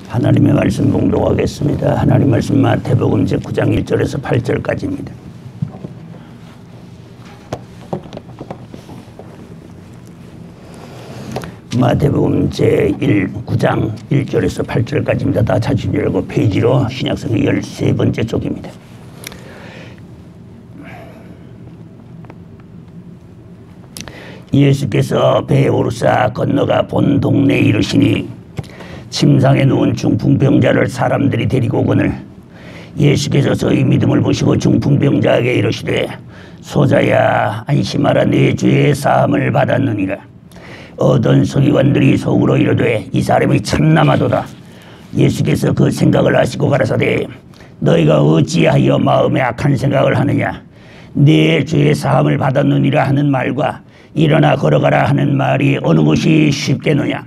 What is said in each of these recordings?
하나님의 말씀 봉독하겠습니다. 하나님 말씀 마태복음 제9장 1절에서 8절까지입니다. 마태복음 제9장 1절에서 8절까지입니다. 다 자주 열고 페이지로 신약성의 13번째 쪽입니다. 예수께서 배에 오르사 건너가 본 동네에 이르시니 침상에 누운 중풍병자를 사람들이 데리고 오거늘 예수께서 저희 믿음을 보시고 중풍병자에게 이르시되 소자야 안심하라 네 죄의 사함을 받았느니라. 어떤 서기관들이 속으로 이르되 이 사람이 참남하도다. 예수께서 그 생각을 하시고 가라사대 너희가 어찌하여 마음에 악한 생각을 하느냐. 네 죄의 사함을 받았느니라 하는 말과 일어나 걸어가라 하는 말이 어느 것이 쉽겠느냐.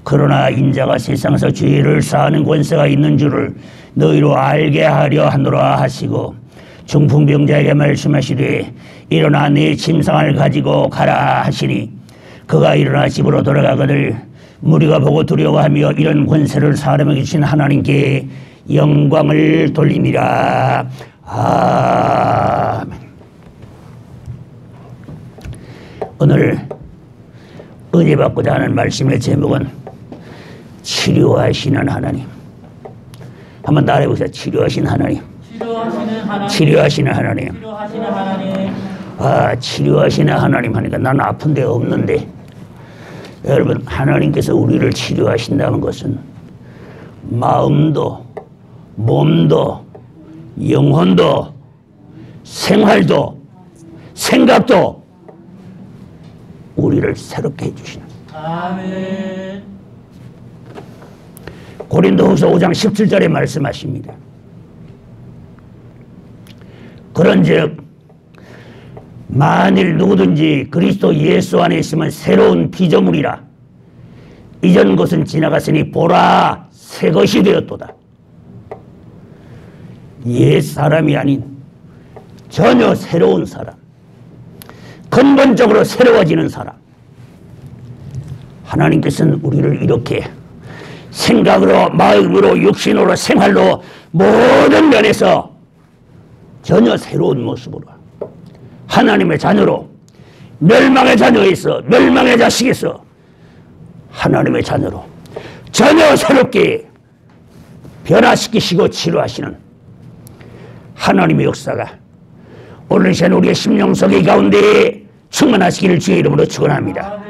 그러나 인자가 세상에서 죄를 사하는 권세가 있는 줄을 너희로 알게 하려 하노라 하시고 중풍병자에게 말씀하시되 일어나 네 침상을 가지고 가라 하시니 그가 일어나 집으로 돌아가거늘 무리가 보고 두려워하며 이런 권세를 사람에게 주신 하나님께 영광을 돌리니라. 아멘. 오늘 은혜 받고자 하는 말씀의 제목은 치료하시는 하나님. 한번 따라해보세요. 치료하시는 하나님. 치료하시는 하나님. 치료하시는 하나님 하니까 나는 아픈 데 없는데, 여러분 하나님께서 우리를 치료하신다는 것은 마음도 몸도 영혼도 생활도 생각도 우리를 새롭게 해주시는. 아멘. 고린도후서 5장 17절에 말씀하십니다. 그런즉 만일 누구든지 그리스도 예수 안에 있으면 새로운 피조물이라. 이전 것은 지나갔으니 보라 새 것이 되었도다. 옛 사람이 아닌 전혀 새로운 사람, 근본적으로 새로워지는 사람. 하나님께서는 우리를 이렇게 생각으로 마음으로 육신으로 생활로 모든 면에서 전혀 새로운 모습으로 하나님의 자녀로 멸망의 자녀에서 멸망의 자식에서 하나님의 자녀로 전혀 새롭게 변화시키시고 치료하시는 하나님의 역사가 오늘 시간 우리의 심령속의 가운데 충만하시기를 주의 이름으로 축원합니다.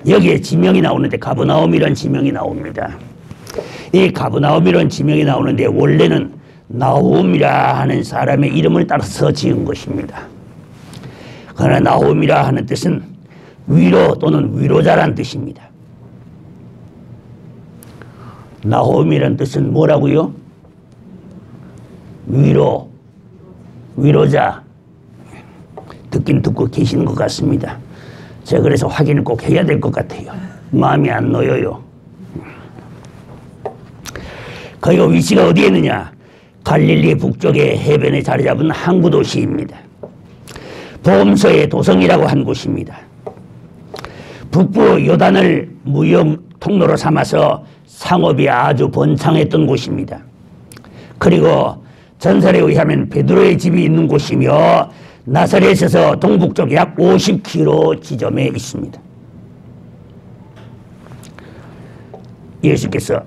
여기에 지명이 나오는데 가버나움이라는 지명이 나옵니다. 이 가버나움이라는 지명이 나오는데 원래는 나홈이라 하는 사람의 이름을 따라서 지은 것입니다. 그러나 나홈이라 하는 뜻은 위로 또는 위로자란 뜻입니다. 나홈이라는 뜻은 뭐라고요? 위로, 위로자. 듣긴 듣고 계시는 것 같습니다. 제가 그래서 확인을 꼭 해야 될 것 같아요. 마음이 안 놓여요. 거기가 위치가 어디에 있느냐? 갈릴리 북쪽의 해변에 자리 잡은 항구 도시입니다. 보험서의 도성이라고 한 곳입니다. 북부 요단을 무역 통로로 삼아서 상업이 아주 번창했던 곳입니다. 그리고 전설에 의하면 베드로의 집이 있는 곳이며 나사렛에서 동북쪽 약 50km 지점에 있습니다. 예수께서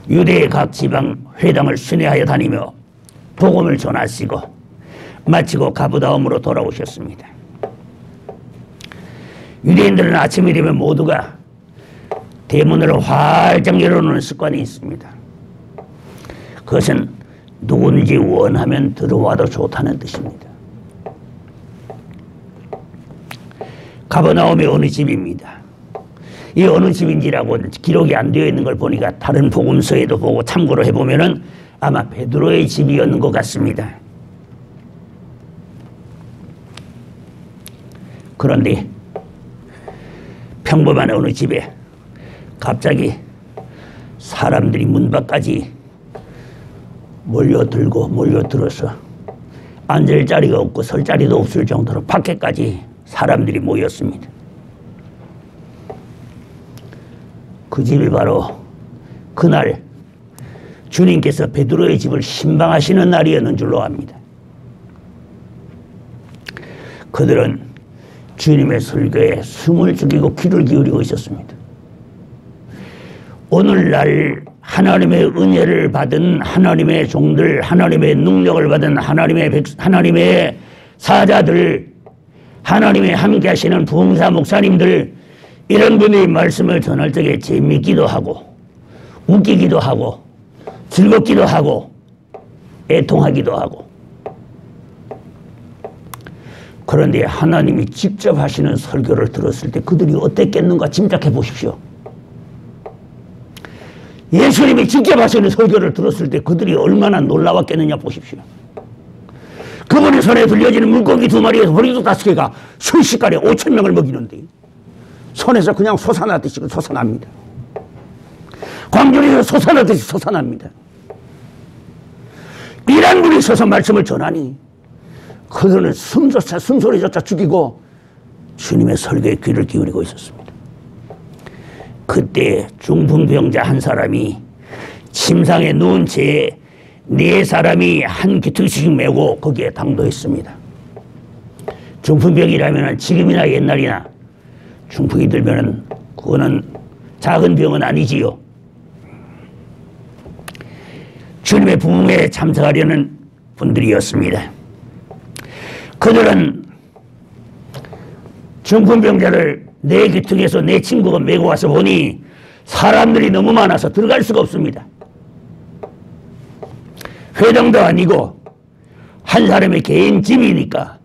유대의 각 지방 회당을 순회하여 다니며 복음을 전하시고 마치고 가버나움으로 돌아오셨습니다. 유대인들은 아침이 되면 모두가 대문을 활짝 열어놓는 습관이 있습니다. 그것은 누군지 원하면 들어와도 좋다는 뜻입니다. 가버나움의 어느 집입니다. 이 어느 집인지라고 기록이 안 되어 있는 걸 보니까 다른 복음서에도 보고 참고로 해보면은 아마 베드로의 집이었는 것 같습니다. 그런데 평범한 어느 집에 갑자기 사람들이 문 밖까지 몰려들어서 앉을 자리가 없고 설 자리도 없을 정도로 밖에까지 사람들이 모였습니다. 그 집이 바로 그날 주님께서 베드로의 집을 신방하시는 날이었는 줄로 압니다. 그들은 주님의 설교에 숨을 죽이고 귀를 기울이고 있었습니다. 오늘날 하나님의 은혜를 받은 하나님의 종들, 하나님의 능력을 받은 하나님의 사자들, 하나님의 함께 하시는 부흥사 목사님들, 이런 분이 말씀을 전할 적에 재미있기도 하고 웃기기도 하고 즐겁기도 하고 애통하기도 하고, 그런데 하나님이 직접 하시는 설교를 들었을 때 그들이 어땠겠는가 짐작해 보십시오. 예수님이 직접 하시는 설교를 들었을 때 그들이 얼마나 놀라웠겠느냐 보십시오. 그분의 손에 들려지는 물고기 2마리에서 버리도 5개가 순식간에 5,000명을 먹이는데 손에서 그냥 솟아나듯이 솟아납니다. 광주리에서 솟아나듯이 솟아납니다. 이란 분이 서서 말씀을 전하니 그들은 숨소리조차 죽이고 주님의 설교에 귀를 기울이고 있었습니다. 그때 중풍병자 한 사람이 침상에 누운 채 4사람이 한 기퉁씩 메고 거기에 당도했습니다. 중풍병이라면 지금이나 옛날이나 중풍이 들면 그거는 작은 병은 아니지요. 주님의 부흥에 참석하려는 분들이었습니다. 그들은 중풍병자를 내 기퉁에서 내 친구가 메고 와서 보니 사람들이 너무 많아서 들어갈 수가 없습니다. 회당도 아니고 한 사람의 개인 집이니까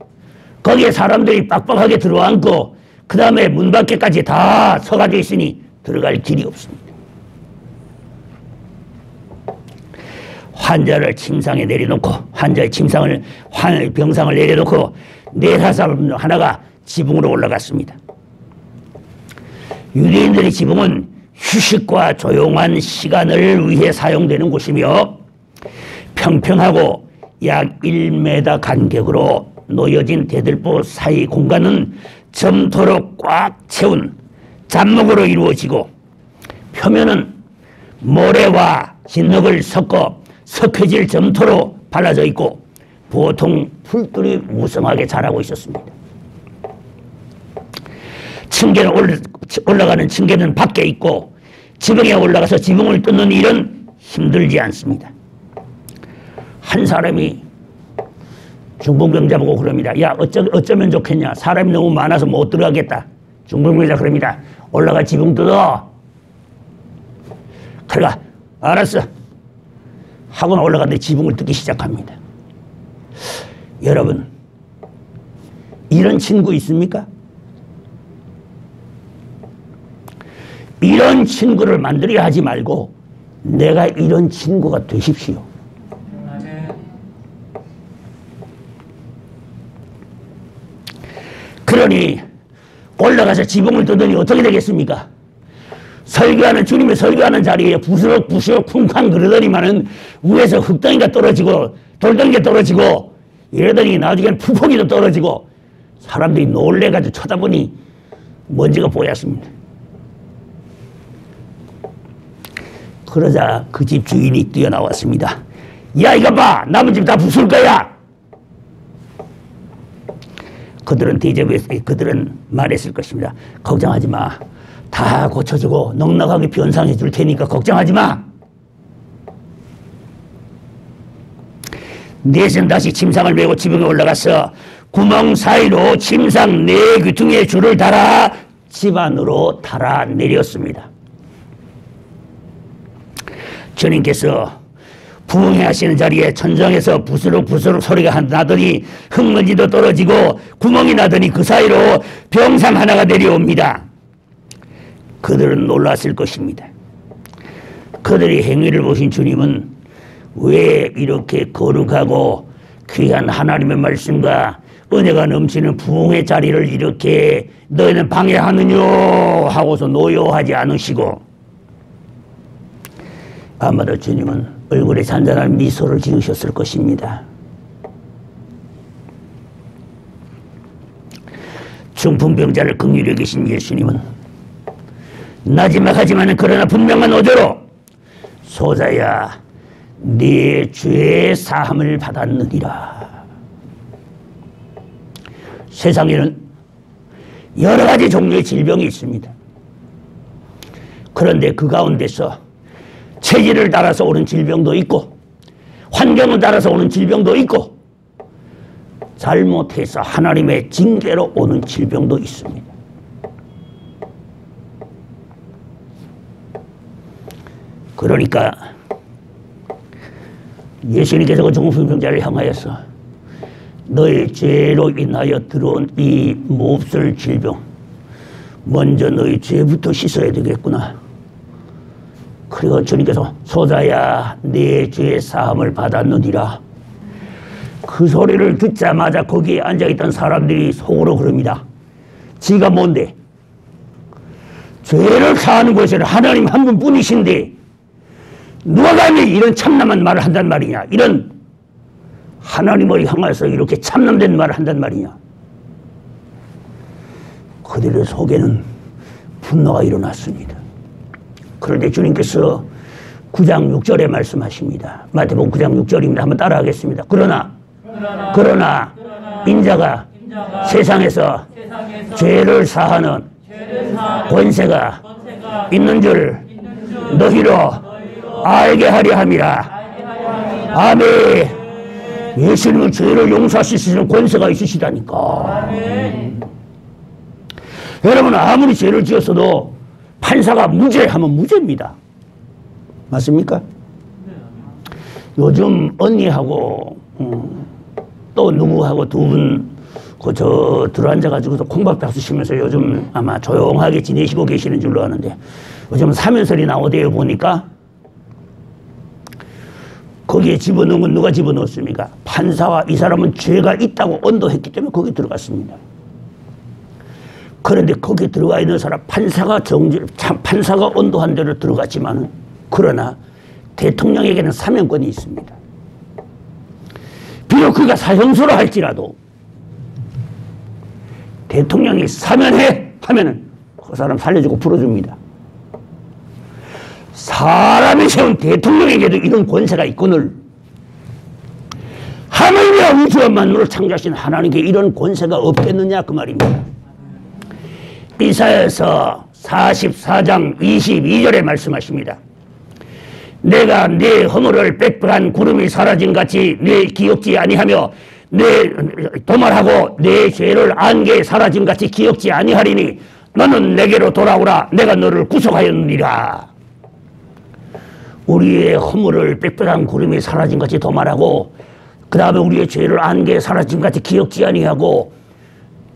거기에 사람들이 빡빡하게 들어앉고 그 다음에 문 밖에까지 다 서가지고 있으니 들어갈 길이 없습니다. 환자를 침상에 내려놓고 환자의 병상을 내려놓고 4-5사람 하나가 지붕으로 올라갔습니다. 유대인들의 지붕은 휴식과 조용한 시간을 위해 사용되는 곳이며 평평하고 약 1m 간격으로 놓여진 대들보 사이 공간은 점토로 꽉 채운 잡목으로 이루어지고 표면은 모래와 진흙을 섞어 석회질 점토로 발라져 있고 보통 풀들이 무성하게 자라고 있었습니다. 층계는 올라가는 층계는 밖에 있고 지붕에 올라가서 지붕을 뜯는 일은 힘들지 않습니다. 한 사람이 중풍병자 보고 그럽니다. 야, 어쩌면 좋겠냐. 사람이 너무 많아서 못 들어가겠다. 중풍병자 그럽니다. 올라가 지붕 뜯어. 그래가 알았어 하고 올라갔는데 지붕을 뜯기 시작합니다. 여러분, 이런 친구 있습니까? 이런 친구를 만들어야 하지 말고 내가 이런 친구가 되십시오. 그러니 올라가서 지붕을 뜯으니 어떻게 되겠습니까? 설교하는 주님의 설교하는 자리에 부스럭부스럭 쿵쾅 그러더니만은 위에서 흙덩이가 떨어지고 돌덩이가 떨어지고 이러더니 나중에는 풀포기도 떨어지고 사람들이 놀래가지고 쳐다보니 먼지가 보였습니다. 그러자 그 집 주인이 뛰어나왔습니다. 야, 이거 봐! 남은 집 다 부술 거야! 그들은 말했을 것입니다. 걱정하지 마. 다 고쳐주고 넉넉하게 변상해 줄 테니까 걱정하지 마. 넷은 다시 침상을 메고 지붕에 올라가서 구멍 사이로 침상 4귀퉁이에 줄을 달아 집 안으로 달아 내렸습니다. 주님께서 부흥회 하시는 자리에 천장에서 부스럭부스럭 소리가 나더니 흙먼지도 떨어지고 구멍이 나더니 그 사이로 병상 하나가 내려옵니다. 그들은 놀랐을 것입니다. 그들의 행위를 보신 주님은 왜 이렇게 거룩하고 귀한 하나님의 말씀과 은혜가 넘치는 부흥의 자리를 이렇게 너희는 방해하느냐 하고서 노여하지 않으시고, 아마도 주님은 얼굴에 잔잔한 미소를 지으셨을 것입니다. 중풍병자를 긍휼히 여기신 예수님은 나지막하지만 그러나 분명한 어조로 소자야 네 죄의 사함을 받았느니라. 세상에는 여러 가지 종류의 질병이 있습니다. 그런데 그 가운데서 체질을 따라서 오는 질병도 있고 환경을 따라서 오는 질병도 있고 잘못해서 하나님의 징계로 오는 질병도 있습니다. 그러니까 예수님께서 그 중풍병자를 향하여서 너의 죄로 인하여 들어온 이 몹쓸 질병 먼저 너의 죄부터 씻어야 되겠구나. 그리고 주님께서 소자야 네 죄의 사함을 받았느니라. 그 소리를 듣자마자 거기에 앉아있던 사람들이 속으로 그럽니다. 지가 뭔데? 죄를 사하는 것은 하나님 한 분뿐이신데 누가 감히 이런 참남한 말을 한단 말이냐. 이런 하나님을 향해서 이렇게 참남된 말을 한단 말이냐. 그들의 속에는 분노가 일어났습니다. 그런데 주님께서 9장 6절에 말씀하십니다. 마태복음 9장 6절입니다. 한번 따라하겠습니다. 그러나 인자가 세상에서 죄를 사하는 권세가 있는 줄 너희로 알게 하려 함이라. 아멘. 예수님은 죄를 용서하실 수 있는 권세가 있으시다니까. 여러분 아무리 죄를 지었어도 판사가 무죄하면 무죄입니다. 맞습니까? 요즘 언니하고 또 누구하고 두 분 저 들어앉아가지고 콩밥 잡수시면서 요즘 아마 조용하게 지내시고 계시는 줄로 아는데 요즘 사면설이 나오대요. 보니까 거기에 집어넣은 건 누가 집어넣었습니까? 판사와 이 사람은 죄가 있다고 언도했기 때문에 거기 들어갔습니다. 그런데 거기 들어가 있는 사람 판사가 언도한 대로 들어갔지만 그러나 대통령에게는 사면권이 있습니다. 비록 그가 사형수로 할지라도 대통령이 사면해 하면은 그 사람 살려주고 풀어줍니다. 사람이 세운 대통령에게도 이런 권세가 있거늘 하늘과 우주와 만물을 창조하신 하나님께 이런 권세가 없겠느냐 그 말입니다. 이사야서 44장 22절에 말씀하십니다. 내가 네 허물을 빽빽한 구름이 사라진 같이 네 기억지 아니하며 네 도말하고 네 죄를 안개 사라진 같이 기억지 아니하리니 너는 내게로 돌아오라. 내가 너를 구속하였느니라. 우리의 허물을 빽빽한 구름이 사라진 같이 도말하고 그 다음에 우리의 죄를 안개 사라진 같이 기억지 아니하고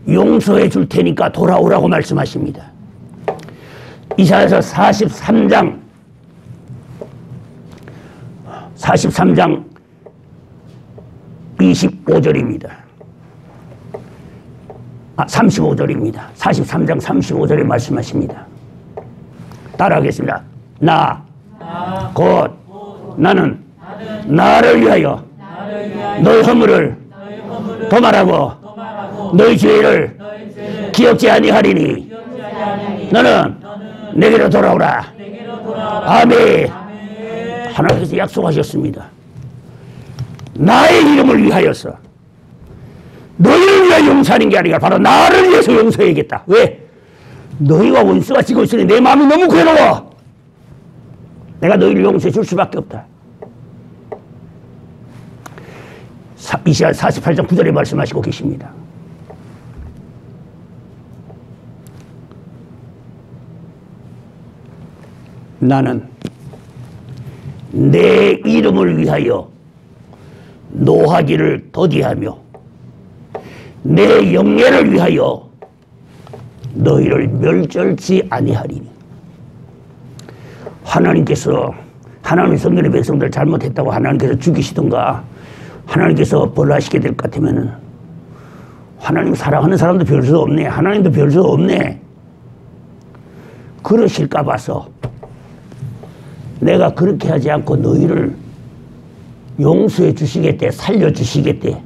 용서해 줄 테니까 돌아오라고 말씀하십니다. 이사야서 43장 25절입니다. 35절입니다. 43장 35절에 말씀하십니다. 따라하겠습니다. 곧 나는 나를 위하여 너의 허물을 도말하고 너의 죄를 기억지 아니하리니 너는 내게로 돌아오라. 아멘. 하나님께서 약속하셨습니다. 나의 이름을 위하여서 너희를 위하여 용서하는 게 아니라 바로 나를 위해서 용서해야겠다. 왜? 너희가 원수가 지고 있으니 내 마음이 너무 괴로워. 내가 너희를 용서해 줄 수밖에 없다. 이시야 48장 9절에 말씀하시고 계십니다. 나는 내 이름을 위하여 노하기를 더디하며 내 영예를 위하여 너희를 멸절치 아니하리니. 하나님께서 하나님 성전의 백성들 잘못했다고 하나님께서 죽이시던가 하나님께서 벌하시게 될 것 같으면은 하나님 사랑하는 사람도 별 수 없네. 하나님도 별 수 없네. 그러실까 봐서 내가 그렇게 하지 않고 너희를 용서해 주시겠대. 살려주시겠대.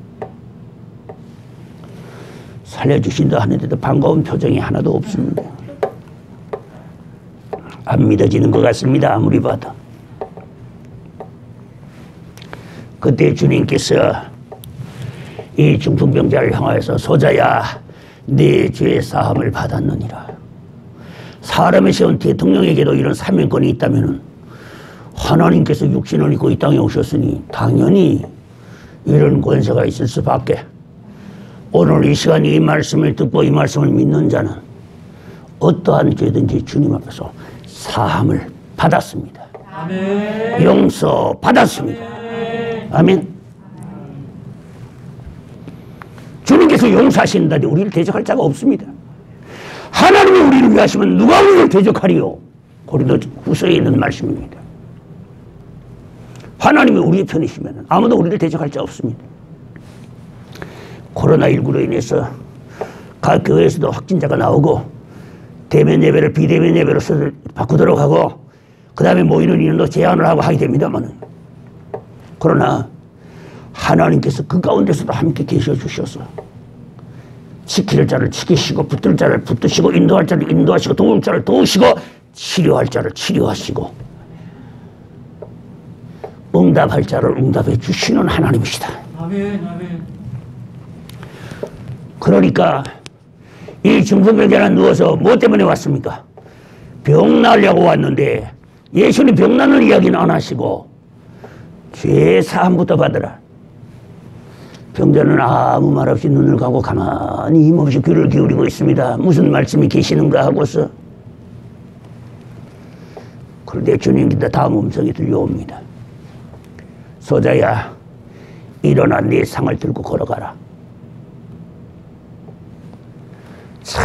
살려주신다 하는데도 반가운 표정이 하나도 없습니다. 안 믿어지는 것 같습니다. 아무리 봐도. 그때 주님께서 이 중풍병자를 향하여서 소자야 네 죄 사함을 받았느니라. 사람의 세운 대통령에게도 이런 사명권이 있다면 하나님께서 육신을 입고 이 땅에 오셨으니 당연히 이런 권세가 있을 수밖에. 오늘 이 시간 이 말씀을 듣고 이 말씀을 믿는 자는 어떠한 죄든지 주님 앞에서 사함을 받았습니다. 아멘. 용서 받았습니다. 아멘. 주님께서 용서하신다니 우리를 대적할 자가 없습니다. 하나님이 우리를 위하시면 누가 우리를 대적하리요? 고린도후서에 있는 말씀입니다. 하나님이 우리의 편이시면 아무도 우리를 대적할 자 없습니다. 코로나19로 인해서 각 교회에서도 확진자가 나오고 대면 예배를 비대면 예배로 바꾸도록 하고 그 다음에 모이는 인원도 제한을 하고 하게 됩니다만 그러나 하나님께서 그 가운데서도 함께 계셔 주셔서 지킬 자를 지키시고 붙들 자를 붙드시고 인도할 자를 인도하시고 도울 자를 도우시고 치료할 자를 치료하시고 응답할 자를 응답해 주시는 하나님이시다. 아멘, 아멘. 그러니까 이 중풍병자는 누워서 뭐 때문에 왔습니까? 병 나으려고 왔는데 예수님 병 나는 이야기는 안 하시고 죄 사함부터 받으라. 병자는 아무 말 없이 눈을 감고 가만히 힘없이 귀를 기울이고 있습니다. 무슨 말씀이 계시는가 하고서. 그런데 주님께서 다음 음성이 들려옵니다. 소자야 일어나 네 상을 들고 걸어가라. 참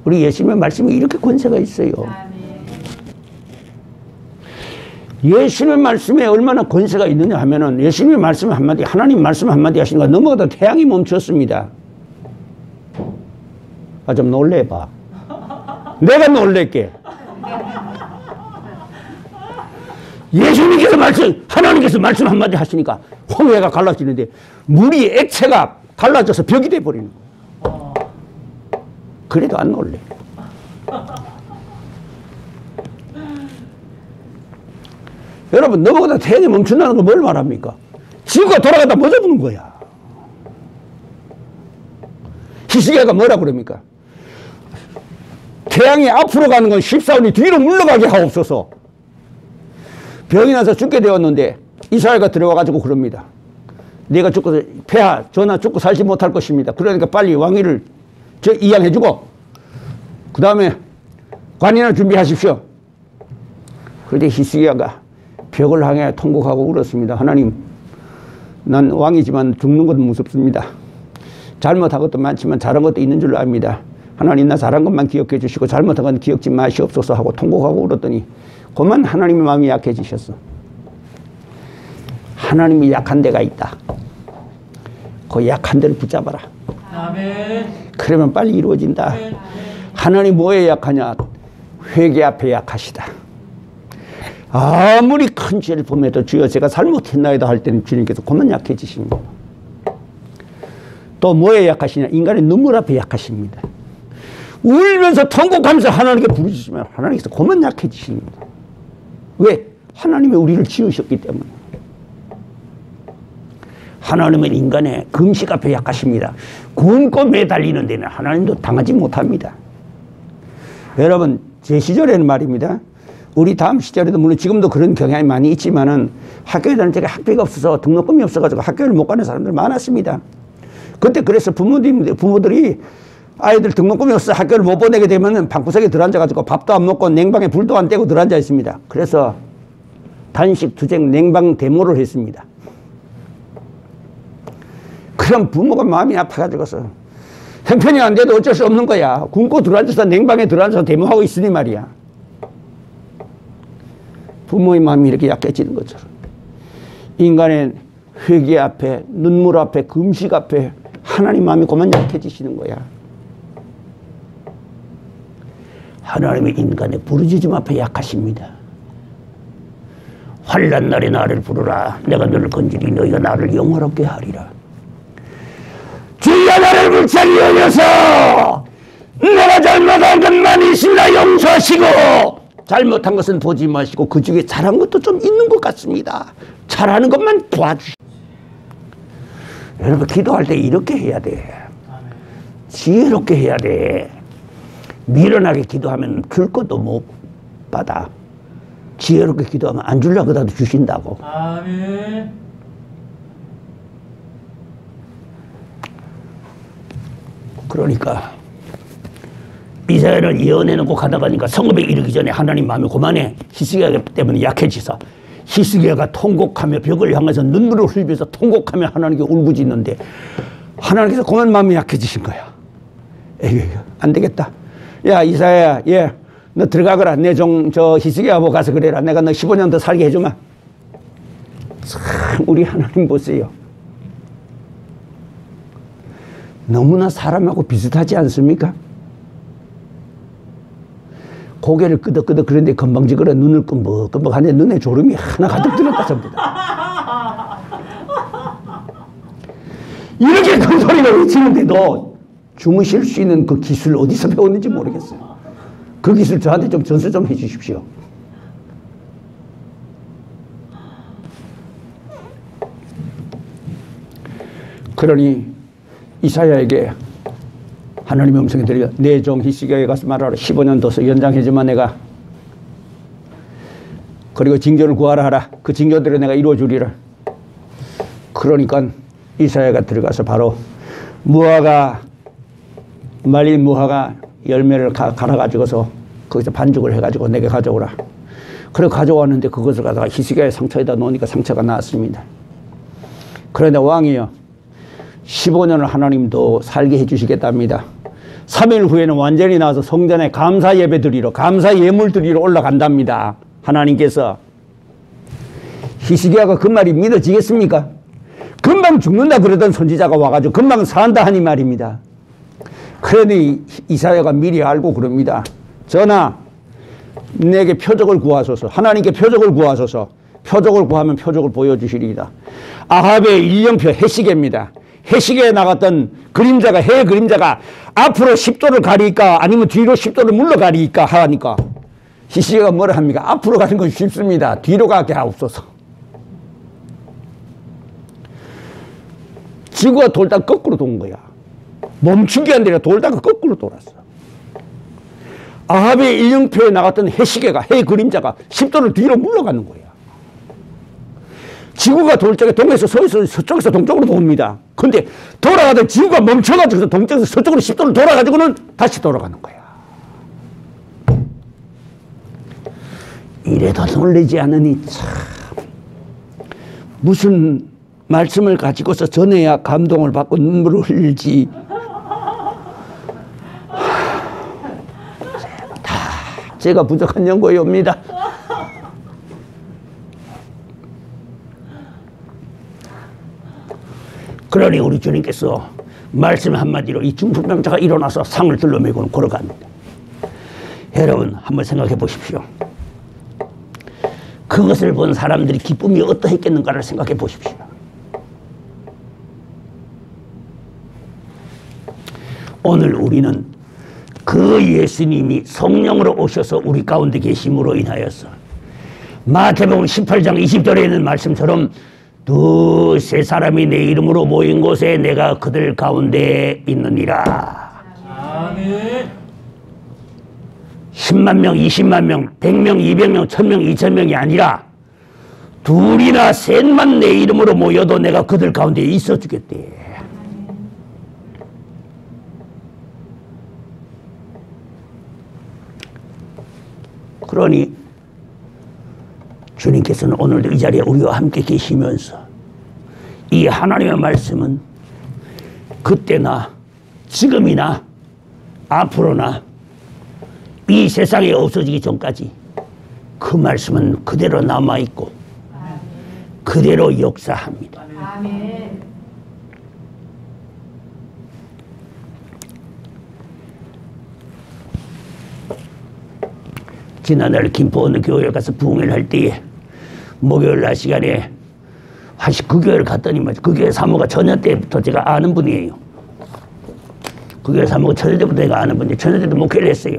우리 예수님의 말씀이 이렇게 권세가 있어요. 예수님의 말씀에 얼마나 권세가 있느냐 하면은 예수님의 말씀 한마디, 하나님 말씀 한마디 하시니까 넘어가다 태양이 멈췄습니다. 아, 좀 놀래봐. 내가 놀랄게. 예수님께서 하나님께서 말씀 한마디 하시니까 홍해가 갈라지는데 물이 액체가 갈라져서 벽이 돼버리는 거예요. 그래도 안 놀래. 여러분, 넘어가다 태양이 멈춘다는 거 뭘 말합니까? 지구가 돌아가다 뭐 잡는 거야? 히스기야가 뭐라 그럽니까? 태양이 앞으로 가는 건 십사원이 뒤로 물러가게 하옵소서. 병이 나서 죽게 되었는데 이스라엘가 들어와가지고 그럽니다. 내가 죽고 폐하 저나 죽고 살지 못할 것입니다. 그러니까 빨리 왕위를 이양해주고 그 다음에 관이나 준비하십시오. 그런데 히스기야가 벽을 향해 통곡하고 울었습니다. 하나님, 난 왕이지만 죽는 것은 무섭습니다. 잘못한 것도 많지만 잘한 것도 있는 줄 압니다. 하나님, 나 잘한 것만 기억해 주시고 잘못한 건 기억지 마시옵소서 하고 통곡하고 울었더니 그만 하나님의 마음이 약해지셨어. 하나님이 약한 데가 있다. 그 약한 데를 붙잡아라. 아멘. 그러면 빨리 이루어진다. 아멘. 하나님 뭐에 약하냐? 회개 앞에 약하시다. 아무리 큰 죄를 범해도 주여 제가 잘못했나이다 할 때는 주님께서 그만 약해지십니다. 또 뭐에 약하시냐? 인간의 눈물 앞에 약하십니다. 울면서 통곡하면서 하나님께 부르짖으면 하나님께서 그만 약해지십니다. 왜? 하나님이 우리를 지으셨기 때문에. 하나님은 인간의 금식 앞에 약하십니다. 굶고 매달리는 데는 하나님도 당하지 못합니다. 여러분, 제 시절에는 말입니다. 우리 다음 시절에도 물론 지금도 그런 경향이 많이 있지만은 학교에 다닐 때 학비가 없어서 등록금이 없어가지고 학교를 못 가는 사람들 많았습니다. 그때 그래서 부모들이 아이들 등록금이 없어서 학교를 못 보내게 되면은 방구석에 들어앉아가지고 밥도 안 먹고 냉방에 불도 안 떼고 들어앉아 있습니다. 그래서 단식, 투쟁, 냉방 데모를 했습니다. 그럼 부모가 마음이 아파가지고서 형편이 안 돼도 어쩔 수 없는 거야. 굶고 들어앉아서 냉방에 들어앉아서 데모하고 있으니 말이야. 부모의 마음이 이렇게 약해지는 것처럼 인간의 회개 앞에, 눈물 앞에, 금식 앞에 하나님 마음이 그만 약해지시는 거야. 하나님의 인간의 부르짖음 앞에 약하십니다. 환난 날에 나를 부르라. 내가 너를 건지리 너희가 나를 영화롭게 하리라. 주여 나를 불쌍히 여겨서 내가 잘못한 것만 있으나 용서하시고 잘못한 것은 보지 마시고 그 중에 잘한 것도 좀 있는 것 같습니다. 잘하는 것만 도와주시오. 여러분 기도할 때 이렇게 해야 돼. 지혜롭게 해야 돼. 미련하게 기도하면 줄 것도 못 받아. 지혜롭게 기도하면 안 주려고 하다도 주신다고. 아멘. 그러니까 이사야를 예언해놓고 가다가니까 성읍에 이르기 전에 하나님 마음이 고만해. 히스기야 때문에 약해지서 히스기야가 통곡하며 벽을 향해서 눈물을 흘리면서 통곡하며 하나님께 울부짖는데 하나님께서 고만 마음이 약해지신 거야. 에이, 안 되겠다. 야 이사야야, 너 들어가거라. 내 저 히스기야하고 가서 그래라. 내가 너 15년 더 살게 해주마. 참 우리 하나님 보세요. 너무나 사람하고 비슷하지 않습니까? 고개를 끄덕끄덕 그런데 건방지거려 눈을 끔벅끔벅 하는데 눈에 졸음이 하나 가득 들었다 전부 다. 이렇게 큰 소리를 외치는데도 주무실 수 있는 그 기술 어디서 배웠는지 모르겠어요. 그 기술 저한테 좀 전수 좀 해주십시오. 그러니 이사야에게 하나님의 음성이 들려 내 종 히스기야에 가서 말하라. 15년 더 연장해주마 내가. 그리고 징조를 구하라 하라. 그 징조대로 내가 이루어주리라. 그러니까 이사야가 들어가서 바로 무화과 말린 무화과 열매를 갈아가지고서 거기서 반죽을 해가지고 내게 가져오라. 그래 가져왔는데 그것을 갖다가 히스기야의 상처에다 놓으니까 상처가 나았습니다. 그런데 왕이여 15년을 하나님도 살게 해주시겠답니다. 3일 후에는 완전히 나와서 성전에 감사 예배 드리러 감사 예물 드리러 올라간답니다. 하나님께서. 히스기야가 그 말이 믿어지겠습니까? 금방 죽는다 그러던 선지자가 와가지고 금방 산다 하니 말입니다. 그러니 이사야가 미리 알고 그럽니다. 전하 내게 표적을 구하소서. 하나님께 표적을 구하소서. 표적을 구하면 표적을 보여주시리이다. 아합의 일령표 해시계입니다. 해시계에 나갔던 그림자가 해 그림자가 앞으로 10도를 가리니까 아니면 뒤로 10도를 물러가리니까 하니까 히스기야가 뭐라 합니까? 앞으로 가는 건 쉽습니다. 뒤로 가게 하옵소서. 지구가 돌다가 거꾸로 돈 거야. 멈춘 게 아니라 돌다가 거꾸로 돌았어. 아합의 일령표에 나갔던 해시계가 해 그림자가 10도를 뒤로 물러가는 거야. 지구가 돌 적에 동에서 서쪽에서 동쪽으로 돕니다. 근데 돌아가다 지구가 멈춰가지고 동쪽에서 서쪽으로 10도를 돌아가지고는 다시 돌아가는 거야. 이래도 놀라지 않으니 참 무슨 말씀을 가지고서 전해야 감동을 받고 눈물을 흘리지. 다 제가 부족한 연고이옵니다. 그러니 우리 주님께서 말씀 한마디로 이 중풍병자가 일어나서 상을 들러매고 걸어갑니다. 여러분 한번 생각해 보십시오. 그것을 본 사람들이 기쁨이 어떠했겠는가를 생각해 보십시오. 오늘 우리는 그 예수님이 성령으로 오셔서 우리 가운데 계심으로 인하여서 마태복음 18장 20절에 있는 말씀처럼 두세 사람이 내 이름으로 모인 곳에 내가 그들 가운데 있느니라. 아멘. 10만 명, 20만 명, 100명, 200명, 1000명, 2000명이 아니라 둘이나 셋만 내 이름으로 모여도 내가 그들 가운데 있어 주겠대. 그러니 주님께서는 오늘도 이 자리에 우리와 함께 계시면서 이 하나님의 말씀은 그때나 지금이나 앞으로나 이 세상에 없어지기 전까지 그 말씀은 그대로 남아있고 그대로 역사합니다. 아멘. 지난날 김포 어느 교회에 가서 부흥회를 할 때에 목요일 날 시간에 그 교회를 갔더니 그 교회 사모가 처녀 때부터 제가 아는 분이에요. 그 교회 사모가 처녀 때부터 제가 아는 분인데 처녀 때도 목회를 했어요.